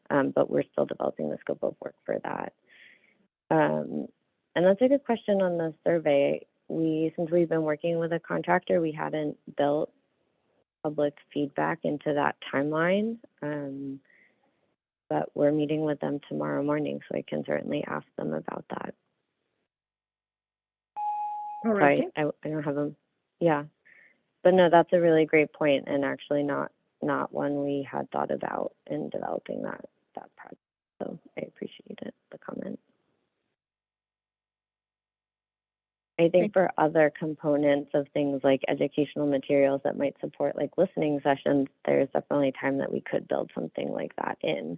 but we're still developing the scope of work for that. And that's a good question on the survey. Since we've been working with a contractor, we hadn't built public feedback into that timeline, but we're meeting with them tomorrow morning, so I can certainly ask them about that. All right. I don't have them. Yeah, but no, that's a really great point, and actually not one we had thought about in developing that project. So I appreciate it, the comment. I think for other components of things like educational materials that might support like listening sessions, there's definitely time that we could build something like that in.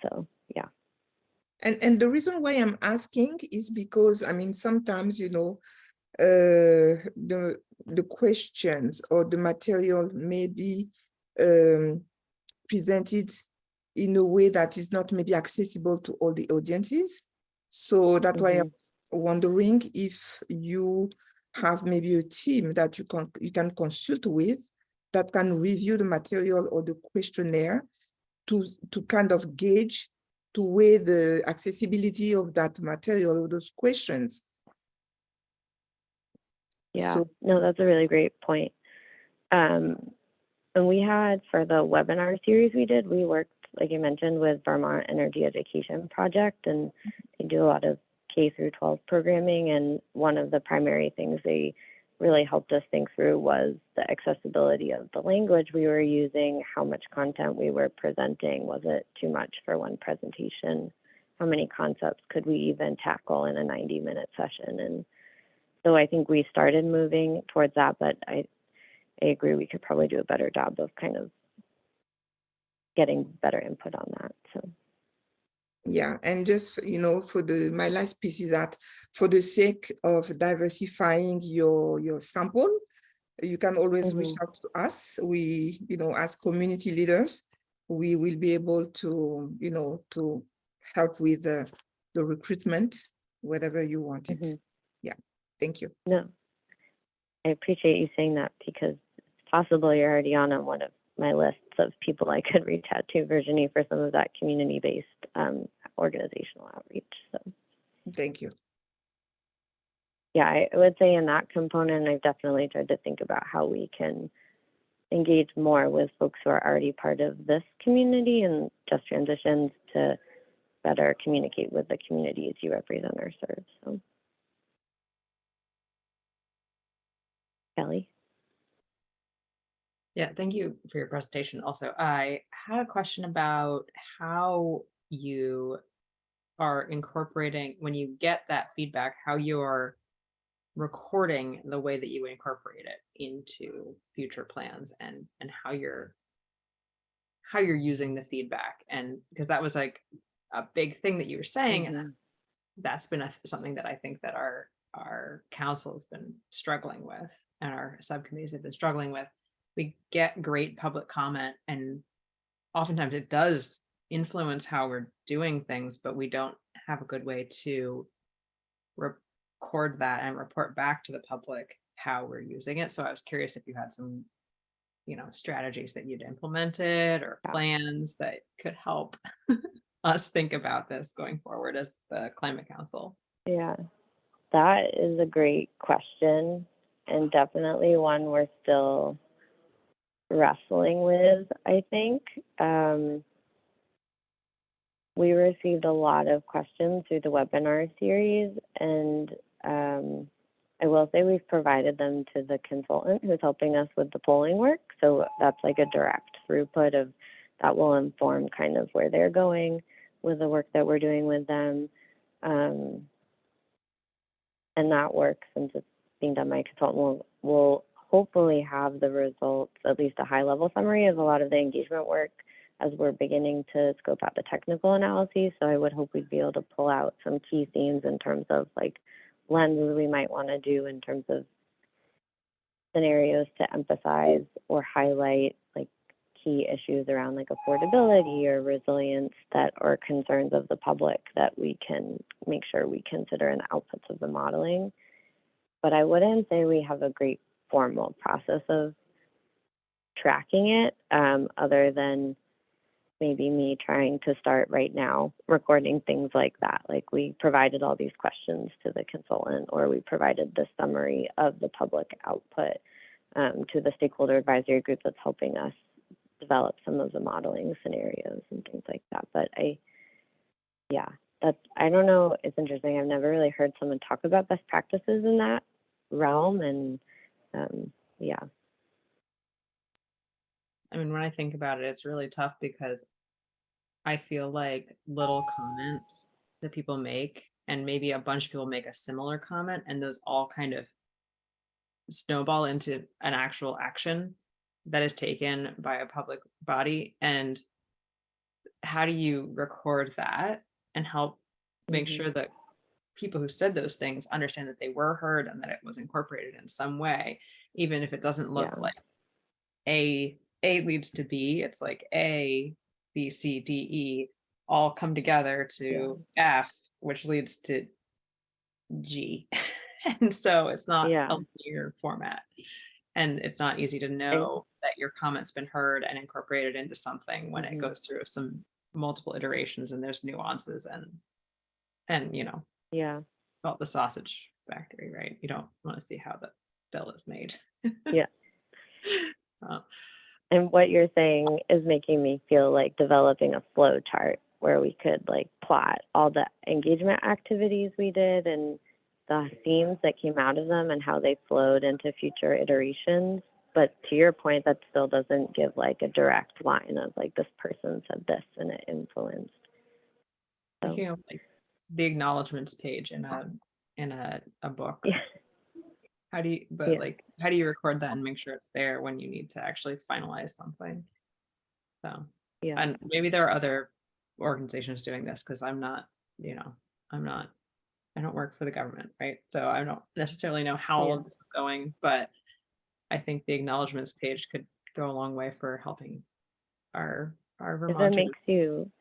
So yeah. And the reason why I'm asking is because, I mean, sometimes, you know, the questions or the material may be presented in a way that is not maybe accessible to all the audiences. So that's why I'm wondering if you have maybe a team that you can consult with that can review the material or the questionnaire to kind of gauge to weigh the accessibility of that material or those questions. Yeah, So, no, that's a really great point. And we had, for the webinar series we did, we worked, like you mentioned, with Vermont Energy Education Project, and they do a lot of K through 12 programming. And one of the primary things they really helped us think through was the accessibility of the language we were using, how much content we were presenting. Was it too much for one presentation? How many concepts could we even tackle in a 90-minute session? And so I think we started moving towards that, but I agree we could probably do a better job of kind of getting better input on that. So yeah, and just, you know, my last piece is that for the sake of diversifying your sample, you can always reach out to us. We, you know, as community leaders, we will be able to, you know, to help with the recruitment, whatever you want it. Yeah, thank you. no, I appreciate you saying that, because it's possible you're already on one of my lists of people I could reach out to, Virginie, for some of that community-based organizational outreach. So Thank you. yeah, I would say in that component, I've definitely tried to think about how we can engage more with folks who are already part of this community and Just Transitions to better communicate with the communities you represent or serve. So, Kelly? Yeah, thank you for your presentation. Also, I had a question about how you are incorporating, when you get that feedback, how you're recording the way that you incorporate it into future plans, and how you're using the feedback. And because that was like a big thing that you were saying, and that's been something that I think that our council has been struggling with, and our subcommittees have been struggling with. We get great public comment, and oftentimes it does influence how we're doing things, but we don't have a good way to record that and report back to the public how we're using it. So I was curious if you had some, strategies that you'd implemented or plans that could help us think about this going forward as the Climate Council. Yeah, that is a great question, and definitely one we're still wrestling with, I think. We received a lot of questions through the webinar series, and I will say we've provided them to the consultant who's helping us with the polling work. So that's like a direct throughput of that will inform kind of where they're going with the work that we're doing with them. And that work, since it's being done by a consultant, will hopefully have the results, at least a high level summary of a lot of the engagement work as we're beginning to scope out the technical analyses. So I would hope we'd be able to pull out some key themes in terms of like lenses we might want to do in terms of scenarios to emphasize or highlight like key issues around like affordability or resilience that are concerns of the public that we can make sure we consider in the outputs of the modeling. But I wouldn't say we have a great formal process of tracking it, other than maybe me trying to start right now recording things like that. Like we provided all these questions to the consultant, or we provided the summary of the public output to the stakeholder advisory group that's helping us develop some of the modeling scenarios and things like that. But I don't know, it's interesting. I've never really heard someone talk about best practices in that realm, and yeah. I mean, when I think about it, it's really tough because I feel like little comments that people make, and maybe a bunch of people make a similar comment, and those all kind of snowball into an actual action that is taken by a public body. And how do you record that and help make sure that people who said those things understand that they were heard and that it was incorporated in some way, even if it doesn't look like A leads to B, it's like A, B, C, D, E all come together to F, which leads to G. And so it's not a linear format. And it's not easy to know that your comment's been heard and incorporated into something when it goes through some multiple iterations and there's nuances and you know, about the sausage factory, right? You don't want to see how the bill is made. And what you're saying is making me feel like developing a flow chart where we could like plot all the engagement activities we did and the themes that came out of them and how they flowed into future iterations. But to your point, that still doesn't give like a direct line of like this person said this and it influenced. So. You know, like the acknowledgements page in a book. How do you record that and make sure it's there when you need to actually finalize something? So and maybe there are other organizations doing this, because I don't work for the government, right? So I don't necessarily know how all of this is going, but I think the acknowledgements page could go a long way for helping our Vermonters. If that makes you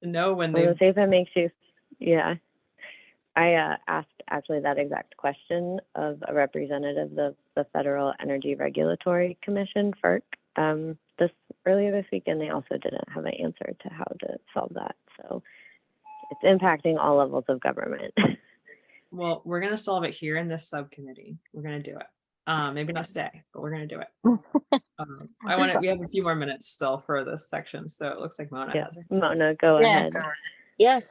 know when they they say, if that makes you, I asked actually that exact question of a representative of the Federal Energy Regulatory Commission, FERC, earlier this week, and they also didn't have an answer to how to solve that. So it's impacting all levels of government. Well, we're going to solve it here in this subcommittee. We're going to do it. Maybe not today, but we're going to do it. We have a few more minutes still for this section, so it looks like Mona has her. Mona, go ahead. Yes,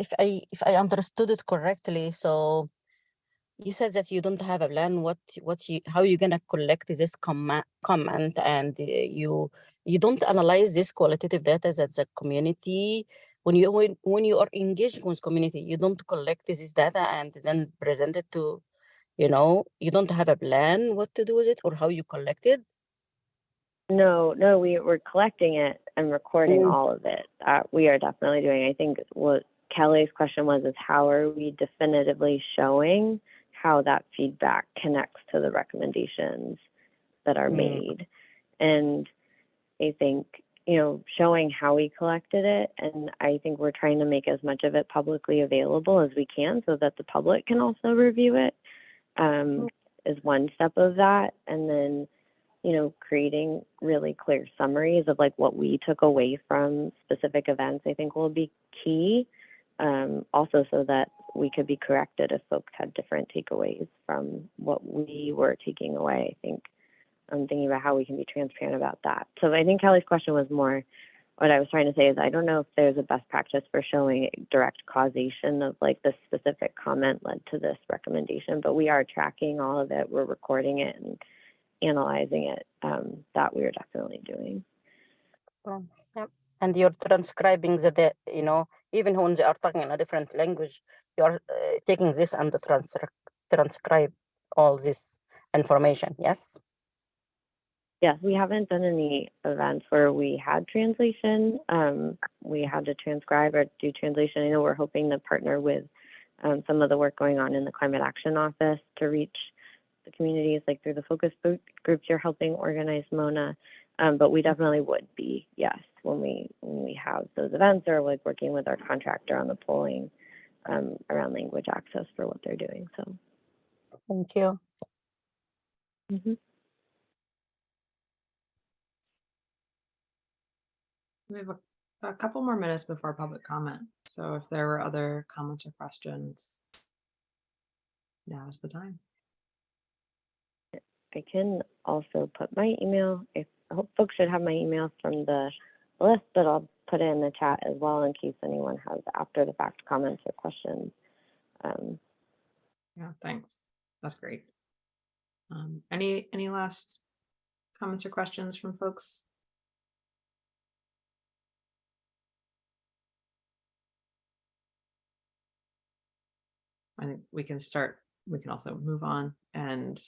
if I understood it correctly, so you said that you don't have a plan. How you gonna collect this comment, and you don't analyze this qualitative data that the community when you are engaging with community, you don't collect this data and then present it to, you don't have a plan what to do with it or how you collect it. No, we're collecting it and recording all of it. We are definitely doing. I think what Kelly's question was is how are we definitively showing how that feedback connects to the recommendations that are made. And I think, showing how we collected it, and I think we're trying to make as much of it publicly available as we can so that the public can also review it, is one step of that. And then, creating really clear summaries of like what we took away from specific events, I think will be key. Also so that we could be corrected if folks had different takeaways from what we were taking away. I think I'm thinking about how we can be transparent about that. So I think Kelly's question was more, what I was trying to say is I don't know if there's a best practice for showing direct causation of like this specific comment led to this recommendation, but we are tracking all of it. We're recording it and analyzing it. That we are definitely doing. And you're transcribing even when they are talking in a different language, you're taking this and transcribe all this information. Yes. Yes, we haven't done any events where we had translation. We had to transcribe or do translation. I know we're hoping to partner with some of the work going on in the Climate Action Office to reach the communities, like through the focus groups you're helping organize, Mona. But we definitely would be, yes, when we have those events, or like working with our contractor on the polling around language access for what they're doing. So Thank you. mhm. We have a couple more minutes before public comment. So if there were other comments or questions, now is the time. I can also put my email. I hope folks should have my email from the list, but I'll put it in the chat as well in case anyone has after the fact comments or questions. Yeah, thanks. That's great. Any last comments or questions from folks? I think we can also move on, and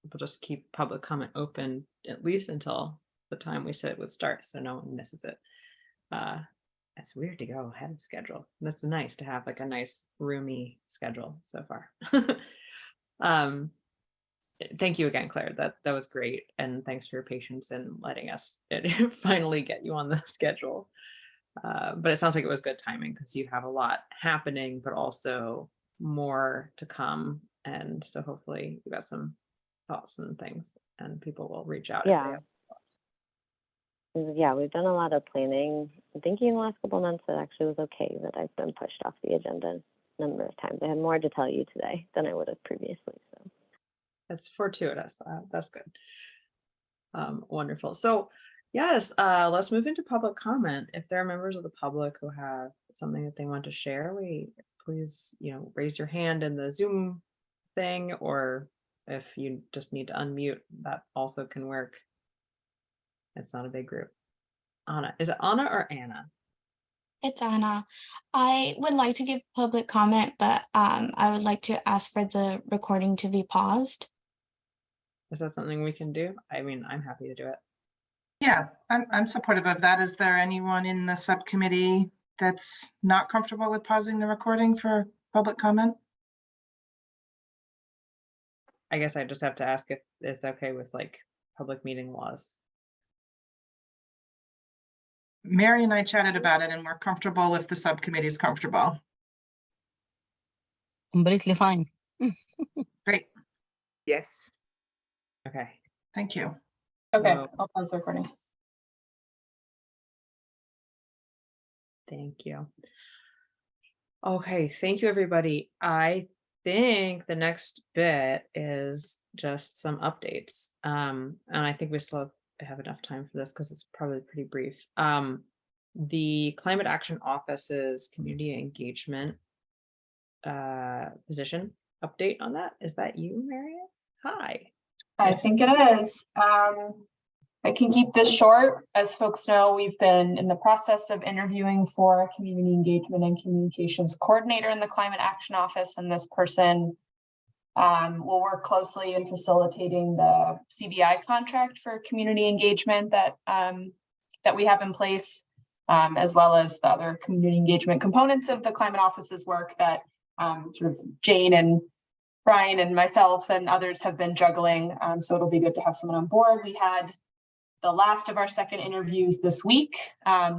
we'll just keep public comment open at least until the time we said it would start, so no one misses it. It's weird to go ahead of schedule. That's nice to have like a nice roomy schedule so far. Thank you again, Claire. That was great, and thanks for your patience in letting us finally get you on the schedule. But it sounds like it was good timing because you have a lot happening, but also more to come, and so hopefully you got some thoughts and things, and people will reach out. Yeah. If they have thoughts. Yeah, we've done a lot of planning and thinking in the last couple of months. It actually was okay that I've been pushed off the agenda a number of times. I had more to tell you today than I would have previously. So That's fortuitous. That's good. Wonderful. So yes, let's move into public comment. If there are members of the public who have something that they want to share, please, raise your hand in the Zoom thing, or if you just need to unmute, that also can work. It's not a big group. Anna, is it Anna or Anna? It's Anna. I would like to give public comment, but I would like to ask for the recording to be paused. Is that something we can do? I mean, I'm happy to do it. Yeah, I'm supportive of that. Is there anyone in the subcommittee that's not comfortable with pausing the recording for public comment? I guess I just have to ask if it's okay with like public meeting laws. Mary and I chatted about it, and we're comfortable if the subcommittee is comfortable. Completely fine. Great, Yes. Okay. thank you. Okay, Well- I'll pause the recording. Thank you. Okay, thank you, everybody. I think the next bit is just some updates. And I think we still have enough time for this because it's probably pretty brief. The Climate Action Office's community engagement position update on that. Is that you, Marian? Hi. I Yes. think it is. I can keep this short. As folks know, we've been in the process of interviewing for a community engagement and communications coordinator in the Climate Action Office, and this person will work closely in facilitating the CBI contract for community engagement that we have in place, as well as the other community engagement components of the Climate Office's work that sort of Jane and Brian and myself and others have been juggling. So it'll be good to have someone on board. We had the last of our second interviews this week.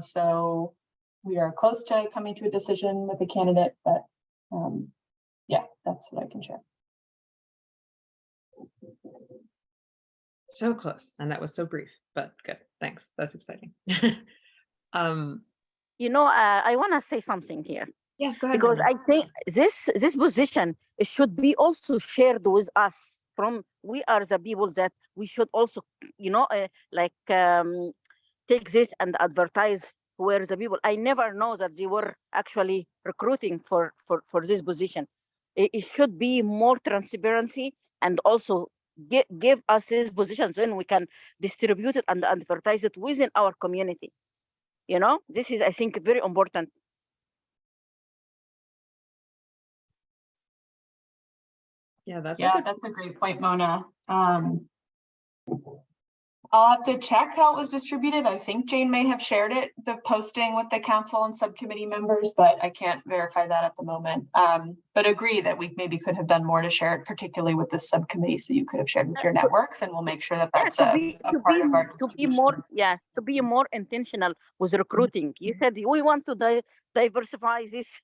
So we are close to coming to a decision with a candidate, but yeah, that's what I can share. So close. And that was so brief, but good. Thanks. That's exciting. I want to say something here. Yes, go ahead. Because Marian. I think this position should be also shared with us. We are the people that we should also, take this and advertise where the people. I never know that they were actually recruiting for this position. It should be more transparency, and also give us these positions, then we can distribute it and advertise it within our community. This is, I think, very important. Yeah, that's a Yeah, good. that's a great point, Mona. I'll have to check how it was distributed. I think Jane may have shared it, the posting with the council and subcommittee members, but I can't verify that at the moment. But agree that we maybe could have done more to share it, particularly with this subcommittee. So you could have shared with your networks, and we'll make sure that that's a part of our distribution. To be more intentional with recruiting. You said we want to diversify this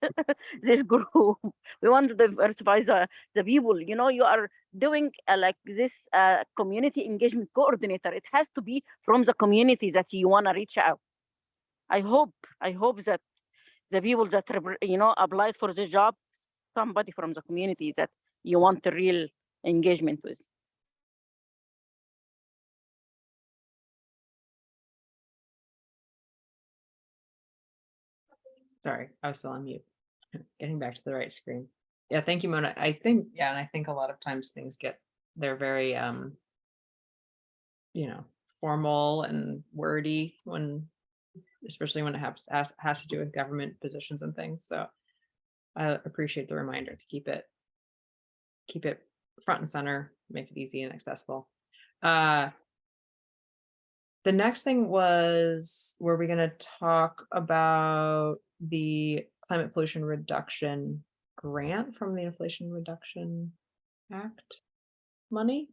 this group. We want to diversify the people. You know, you are doing like this community engagement coordinator. It has to be from the community that you want to reach out. I hope that the people that applied for the job, somebody from the community that you want a real engagement with. Sorry, I was still on mute. Getting back to the right screen. Yeah, thank you, Mona. I think, yeah, and I think a lot of times things they're very formal and wordy especially when it has to do with government positions and things. So I appreciate the reminder to keep it front and center, make it easy and accessible. The next thing was, were we going to talk about the climate pollution reduction grant from the Inflation Reduction Act money?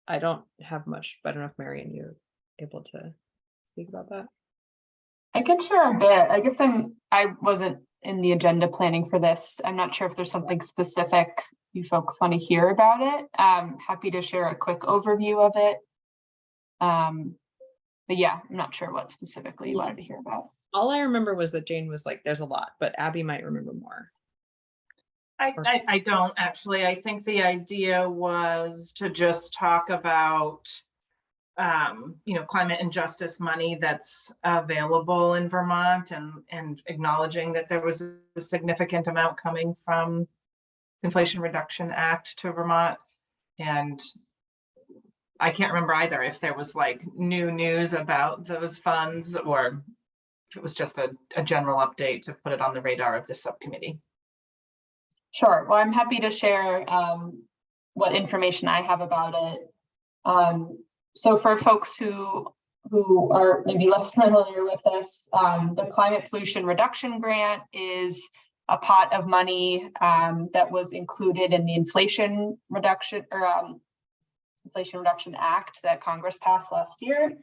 I don't have much, but I don't know if Marian, you're able to speak about that. I can share a bit. I guess I wasn't in the agenda planning for this. I'm not sure if there's something specific you folks want to hear about it. I'm happy to share a quick overview of it. But yeah, I'm not sure what specifically you wanted to hear about. All I remember was that Jane was like, there's a lot, but Abby might remember more. I don't actually. I think the idea was to just talk about, climate injustice money that's available in Vermont, and acknowledging that there was a significant amount coming from Inflation Reduction Act to Vermont. And I can't remember either if there was like new news about those funds, or if it was just a general update to put it on the radar of the subcommittee. Sure. Well, I'm happy to share what information I have about it. So for folks who are maybe less familiar with this, the Climate Pollution Reduction Grant is a pot of money that was included in the Inflation Reduction Act that Congress passed last year.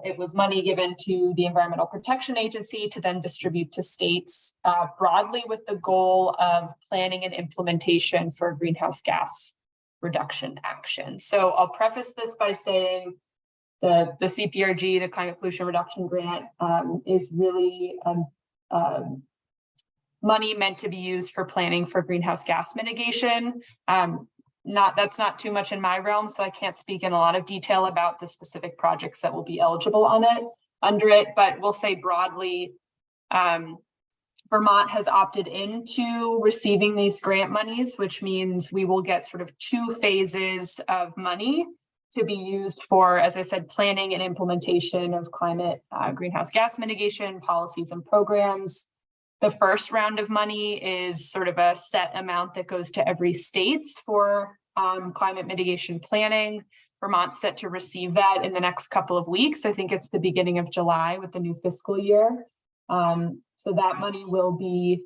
It was money given to the Environmental Protection Agency to then distribute to states broadly with the goal of planning and implementation for greenhouse gas reduction action. So I'll preface this by saying the CPRG, the Climate Pollution Reduction Grant, is really money meant to be used for planning for greenhouse gas mitigation. That's not too much in my realm, so I can't speak in a lot of detail about the specific projects that will be eligible under it, but we'll say broadly, Vermont has opted into receiving these grant monies, which means we will get sort of 2 phases of money to be used for, as I said, planning and implementation of climate greenhouse gas mitigation policies and programs. The first round of money is sort of a set amount that goes to every state for climate mitigation planning. Vermont's set to receive that in the next couple of weeks. I think it's the beginning of July with the new fiscal year. So that money will be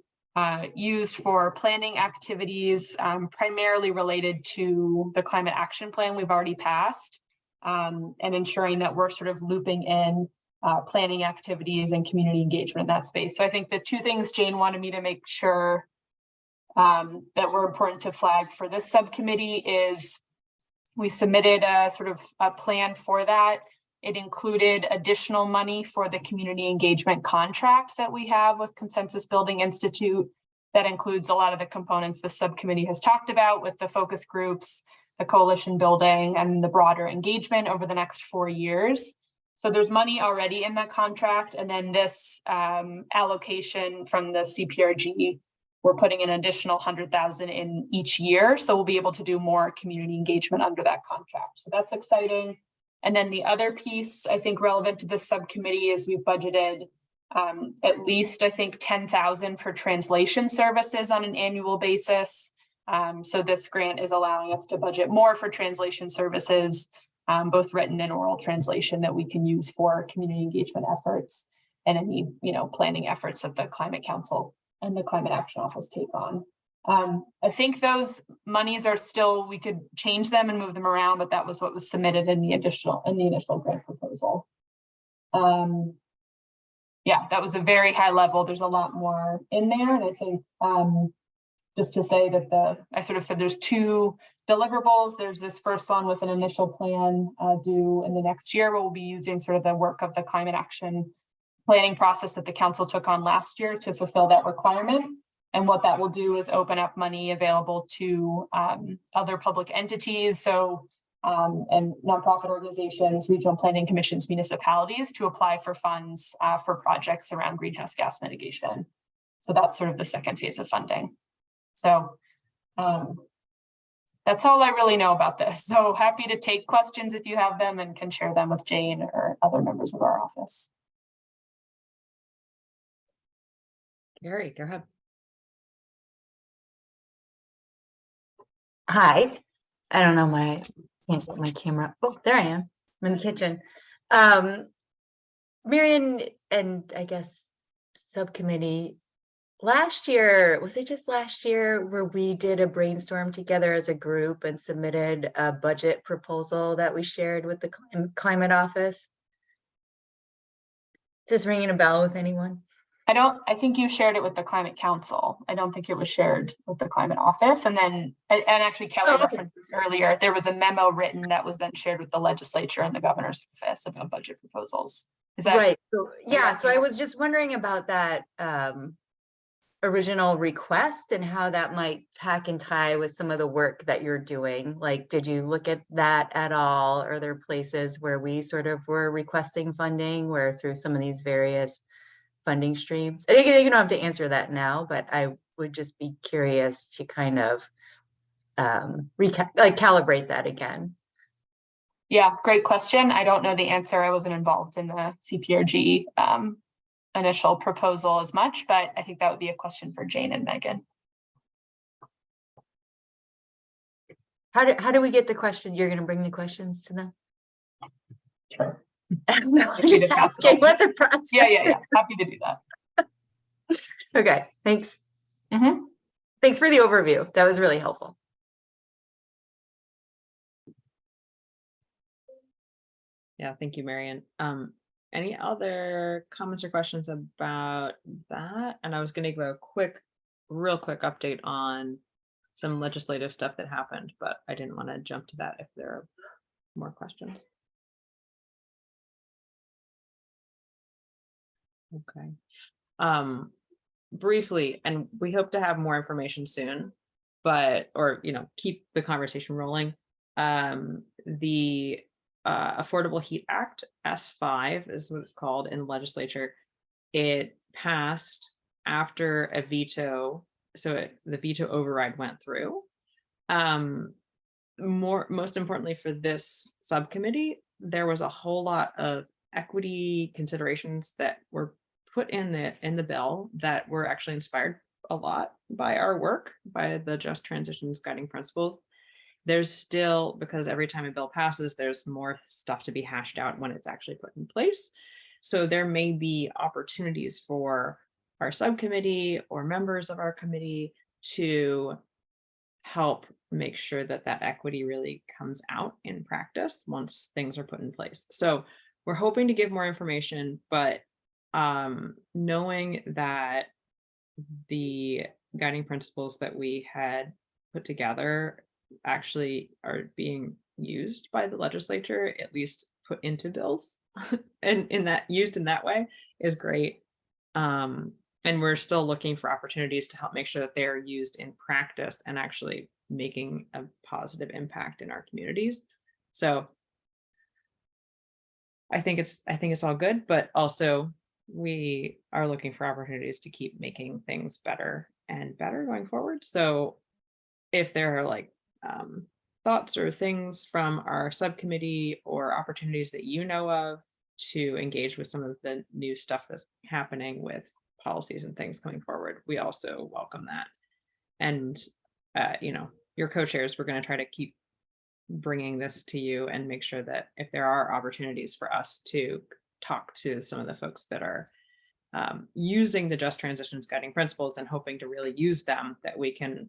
used for planning activities, primarily related to the climate action plan we've already passed, and ensuring that we're sort of looping in planning activities and community engagement in that space. So I think the 2 things Jane wanted me to make sure that were important to flag for this subcommittee is we submitted a sort of a plan for that. It included additional money for the community engagement contract that we have with Consensus Building Institute. That includes a lot of the components the subcommittee has talked about with the focus groups, the coalition building, and the broader engagement over the next 4 years. So there's money already in that contract. And then this allocation from the CPRG, we're putting an additional 100,000 in each year. So we'll be able to do more community engagement under that contract. So that's exciting. And then the other piece I think relevant to this subcommittee is we've budgeted at least, I think, 10,000 for translation services on an annual basis. So this grant is allowing us to budget more for translation services, both written and oral translation that we can use for community engagement efforts and any, planning efforts that the Climate Council and the Climate Action Office take on. I think those monies are still, we could change them and move them around, but that was what was submitted in the initial grant proposal. Yeah, that was a very high level. There's a lot more in there. And I think just to say that I sort of said there's 2 deliverables. There's this first one with an initial plan due in the next year. We'll be using sort of the work of the climate action planning process that the council took on last year to fulfill that requirement. And what that will do is open up money available to other public entities. So and nonprofit organizations, regional planning commissions, municipalities to apply for funds for projects around greenhouse gas mitigation. So that's sort of the second phase of funding. So that's all I really know about this. So happy to take questions if you have them and can share them with Jane or other members of our office. Gary, go ahead. Hi, I don't know why I can't get my camera. Oh, there I am. I'm in the kitchen. Marion and I guess subcommittee, last year, was it just last year where we did a brainstorm together as a group and submitted a budget proposal that we shared with the climate office? Is this ringing a bell with anyone? I think you shared it with the Climate Council. I don't think it was shared with the Climate Office. And then, and actually Kelly referenced this earlier, there was a memo written that was then shared with the legislature and the governor's office about budget proposals. Is that right? So, yeah, so I was just wondering about that original request and how that might tack and tie with some of the work that you're doing. Like, did you look at that at all? Are there places where we sort of were requesting funding where through some of these various funding streams? I think you don't have to answer that now, but I would just be curious to kind of calibrate that again. Yeah, great question. I don't know the answer. I wasn't involved in the CPRG initial proposal as much, but I think that would be a question for Jane and Megan. How do we get the question? You're going to bring the questions to them? Sure. I'm just asking what the process is. Yeah. Happy to do that. Okay, thanks. Thanks for the overview. That was really helpful. Yeah, thank you, Marion. Any other comments or questions about that? And I was going to give a real quick update on some legislative stuff that happened, but I didn't want to jump to that if there are more questions. Okay. Briefly, and we hope to have more information soon, or keep the conversation rolling. The Affordable Heat Act, S5 is what it's called in the legislature. It passed after a veto, so the veto override went through. Most importantly for this subcommittee, there was a whole lot of equity considerations that were put in the bill that were actually inspired a lot by our work, by the Just Transitions Guiding Principles. There's still, because every time a bill passes, there's more stuff to be hashed out when it's actually put in place. So there may be opportunities for our subcommittee or members of our committee to help make sure that that equity really comes out in practice once things are put in place. So we're hoping to give more information, but knowing that the guiding principles that we had put together actually are being used by the legislature, at least put into bills and used in that way is great. And we're still looking for opportunities to help make sure that they're used in practice and actually making a positive impact in our communities. So I think it's all good, but also we are looking for opportunities to keep making things better and better going forward. So if there are thoughts or things from our subcommittee or opportunities that you know of to engage with some of the new stuff that's happening with policies and things coming forward, we also welcome that. And your co-chairs, we're going to try to keep bringing this to you and make sure that if there are opportunities for us to talk to some of the folks that are using the Just Transitions guiding principles and hoping to really use them, that we can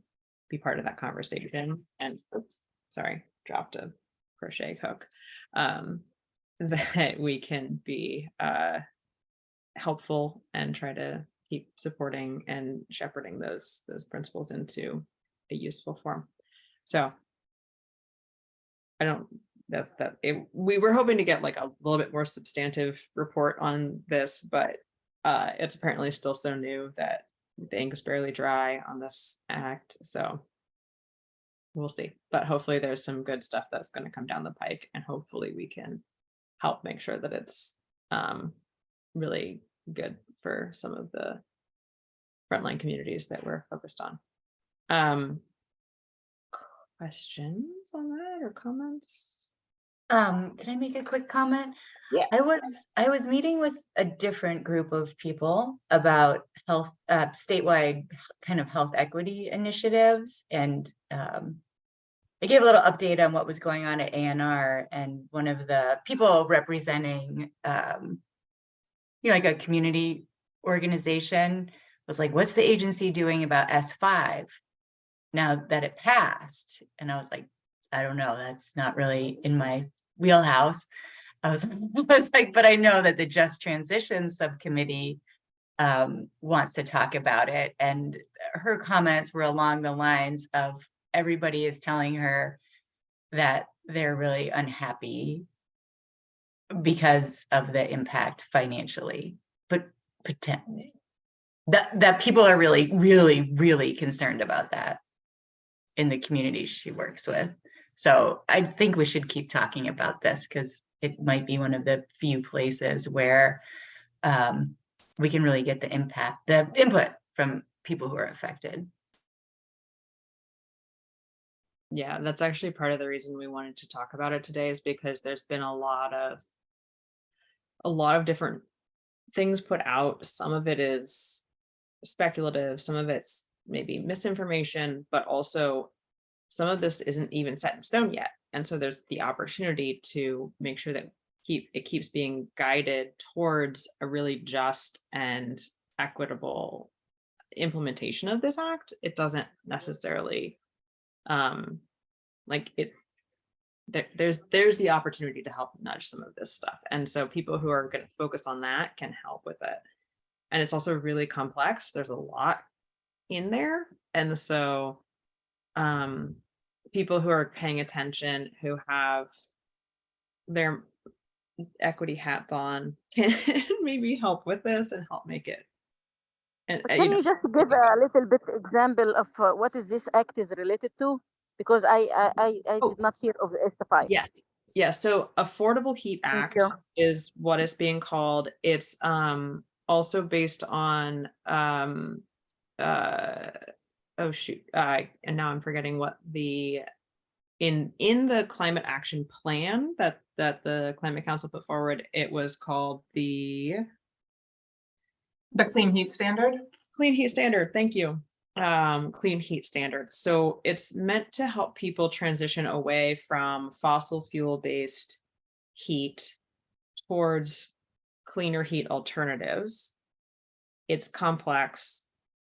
be part of that conversation. And oops, sorry, dropped a crochet hook. That we can be helpful and try to keep supporting and shepherding those principles into a useful form. So we were hoping to get like a little bit more substantive report on this, but it's apparently still so new that the ink is barely dry on this act. So we'll see, but hopefully there's some good stuff that's going to come down the pike, and hopefully we can help make sure that it's really good for some of the frontline communities that we're focused on. Questions on that or comments? Can I make a quick comment? Yeah. I was meeting with a different group of people about health, statewide kind of health equity initiatives, and I gave a little update on what was going on at ANR, and one of the people representing, like a community organization was like, "What's the agency doing about S5 now that it passed?" And I was like, "I don't know. That's not really in my wheelhouse." I was like, "But I know that the Just Transition Subcommittee wants to talk about it." And her comments were along the lines of, everybody is telling her that they're really unhappy because of the impact financially, but that people are really, really, really concerned about that in the communities she works with. So I think we should keep talking about this, because it might be one of the few places where we can really get the input from people who are affected. Yeah, that's actually part of the reason we wanted to talk about it today, is because there's been a lot of different things put out. Some of it is speculative, some of it's maybe misinformation, but also some of this isn't even set in stone yet. And so there's the opportunity to make sure that it keeps being guided towards a really just and equitable implementation of this act. It doesn't necessarily there's the opportunity to help nudge some of this stuff. And so people who are going to focus on that can help with it. And it's also really complex. There's a lot in there. And so people who are paying attention, who have their equity hats on, can maybe help with this and help make it. And Can you just give a little bit example of what is this act is related to? Because I did not hear of the S5. Yes. Yeah. So Affordable Heat Thank Act you. is what it's being called. It's also based on oh shoot, and now I'm forgetting what the in the climate action plan that the Climate Council put forward. It was called the Clean Heat Standard. Clean Heat Standard. Thank you. Clean Heat Standard. So it's meant to help people transition away from fossil fuel based heat towards cleaner heat alternatives. It's complex.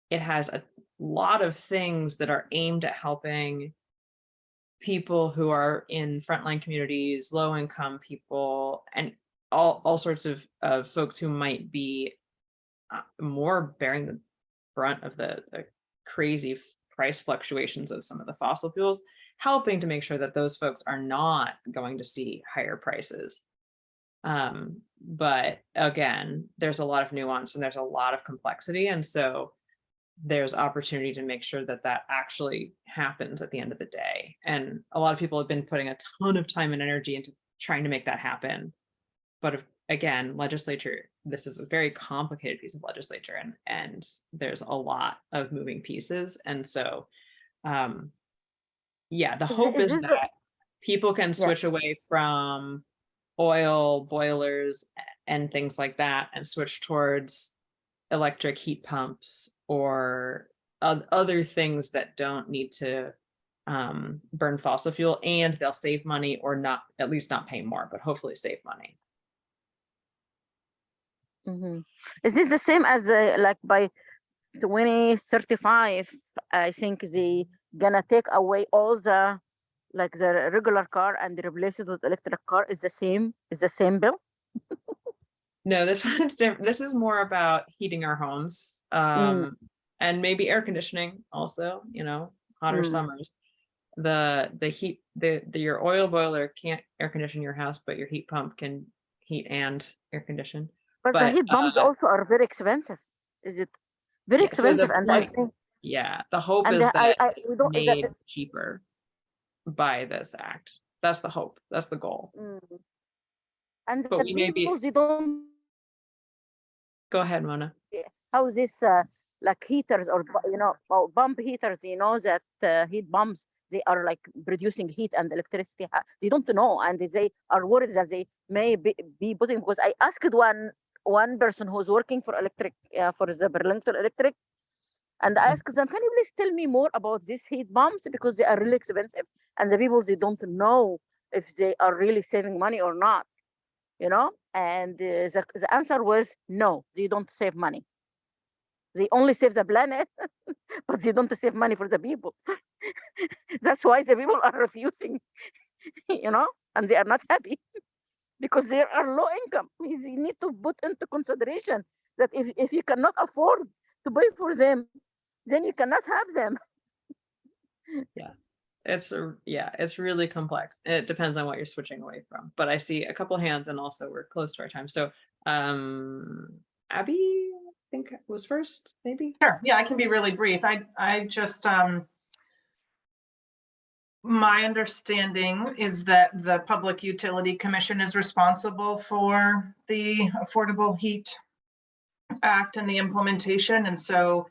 It has a lot of things that are aimed at helping people who are in frontline communities, low income people, and all sorts of folks who might be more bearing the brunt of the crazy price fluctuations of some of the fossil fuels, helping to make sure that those folks are not going to see higher prices. But again, there's a lot of nuance and there's a lot of complexity. And so there's opportunity to make sure that that actually happens at the end of the day. And a lot of people have been putting a ton of time and energy into trying to make that happen. But again, legislature, this is a very complicated piece of legislature, and there's a lot of moving pieces. And so, yeah, the hope is that people can switch away from oil boilers and things like that and switch towards electric heat pumps or other things that don't need to burn fossil fuel, and they'll save money, or not, at least not pay more, but hopefully save money. Is this the same as like by 2035? I think they gonna take away all the like the regular car and replace it with electric car. Is the same? Is the same bill? No, this one's different. This is more about heating our homes, and maybe air conditioning also, you know, hotter summers. The heat, your oil boiler can't air condition your house, but your heat pump can heat and air condition. But the heat pumps also are very expensive. Is it very Yeah, so the expensive? And I point, think yeah, the hope and is that we it's don't, is that made cheaper by this act. That's the hope. That's the goal. and But the we may be. people, they don't Go ahead, Mona. how this like heaters or or pump heaters, that heat pumps, they are like producing heat and electricity. They don't know, and they are worried that they may be putting, because I asked one person who's working for electric for the Burlington Electric, and I asked them, can you please tell me more about these heat pumps, because they are really expensive, and the people, they don't know if they are really saving money or not, and the answer was no, they don't save money. They only save the planet, but they don't save money for the people. That's why the people are refusing, and they are not happy because they are low income. You need to put into consideration that if you cannot afford to pay for them, then you cannot have them. Yeah, it's really complex. It depends on what you're switching away from. But I see a couple hands, and also we're close to our time. So Abby, I think was first, maybe. Sure. Yeah, I can be really brief. I just my understanding is that the Public Utility Commission is responsible for the Affordable Heat Act and the implementation. And so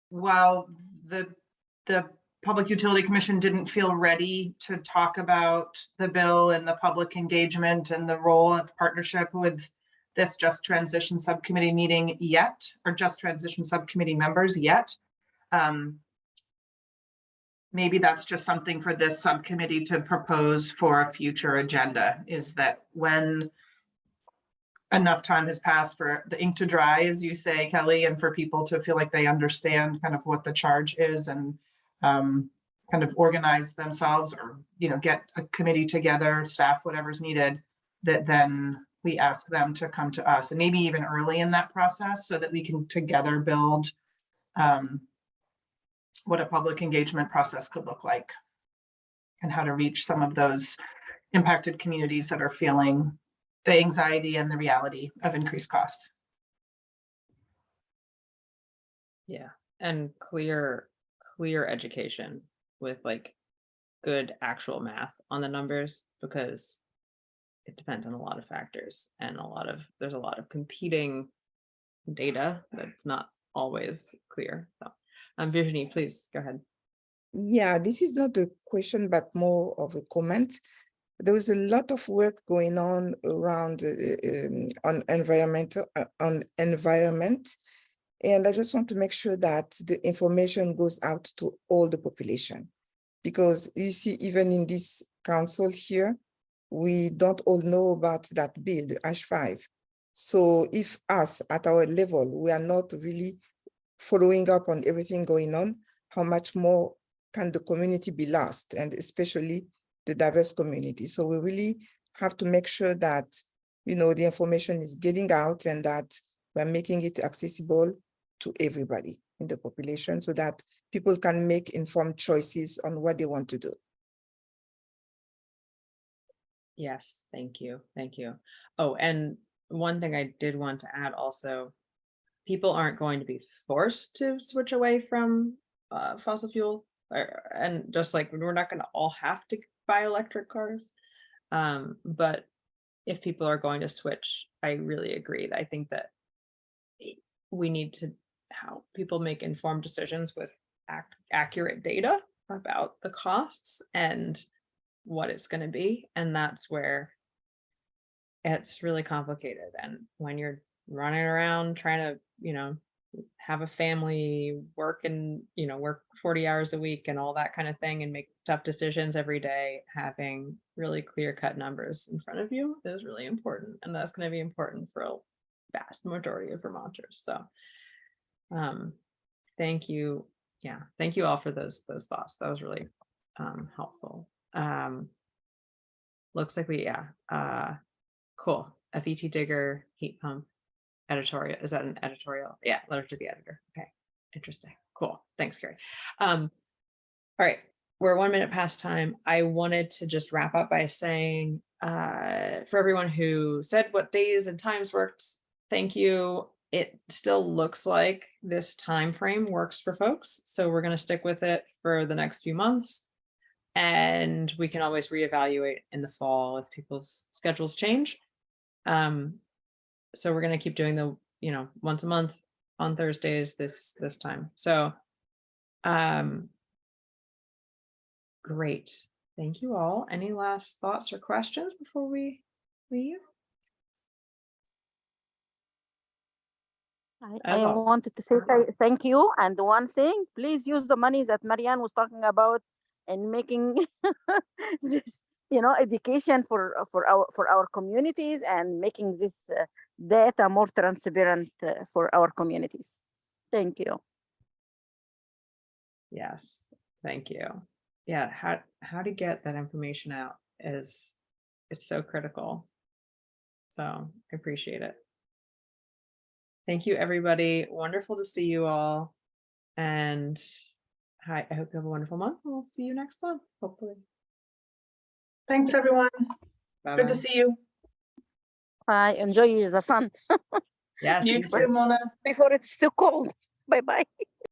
while the Public Utility Commission didn't feel ready to talk about the bill and the public engagement and the role of partnership with this Just Transition Subcommittee meeting yet, or Just Transition Subcommittee members yet, maybe that's just something for this subcommittee to propose for a future agenda, is that when enough time has passed for the ink to dry, as you say, Kelly, and for people to feel like they understand kind of what the charge is, and kind of organize themselves, or get a committee together, staff, whatever's needed, that then we ask them to come to us, and maybe even early in that process, so that we can together build what a public engagement process could look like, and how to reach some of those impacted communities that are feeling the anxiety and the reality of increased costs. Yeah, and clear education with like good actual math on the numbers, because it depends on a lot of factors, and there's a lot of competing data that's not always clear. So Virginie, please go ahead. Yeah, this is not a question, but more of a comment. There is a lot of work going on around on environment, and I just want to make sure that the information goes out to all the population, because you see, even in this council here, we don't all know about that bill, the H5. So if us at our level, we are not really following up on everything going on, how much more can the community be lost, and especially the diverse community. So we really have to make sure that, the information is getting out, and that we're making it accessible to everybody in the population, so that people can make informed choices on what they want to do. Yes, thank you. Thank you. Oh, and one thing I did want to add also, people aren't going to be forced to switch away from fossil fuel, and just like we're not going to all have to buy electric cars. But if people are going to switch, I really agree. I think that we need to help people make informed decisions with accurate data about the costs and what it's going to be. And that's where it's really complicated. And when you're running around trying to, have a family, work and, work 40 hours a week and all that kind of thing and make tough decisions every day, having really clear cut numbers in front of you is really important. And that's going to be important for a vast majority of Vermonters. So thank you. Yeah. Thank you all for those thoughts. That was really helpful. Looks like cool. FET digger, heat pump. Editorial, is that an editorial? Yeah, letter to the editor. Okay, interesting. Cool. Thanks, Carrie. All right, we're 1 minute past time. I wanted to just wrap up by saying for everyone who said what days and times worked, thank you. It still looks like this time frame works for folks, so we're going to stick with it for the next few months, and we can always reevaluate in the fall if people's schedules change. So we're going to keep doing the, once a month on Thursdays this time. So, great. Thank you all. Any last thoughts or questions before we leave? I wanted to say thank you. And one thing, please use the money that Marianne was talking about and making this, education for our communities and making this data more transparent for our communities. Thank you. Yes, thank you. Yeah, how to get that information out it's so critical. So I appreciate it. Thank you, everybody. Wonderful to see you all. And I hope you have a wonderful month. And we'll see you next month, hopefully. Thanks, everyone. Bye-bye. Good to see you. I enjoy the sun Yes, You too, Mona. before it's too cold. Bye-bye.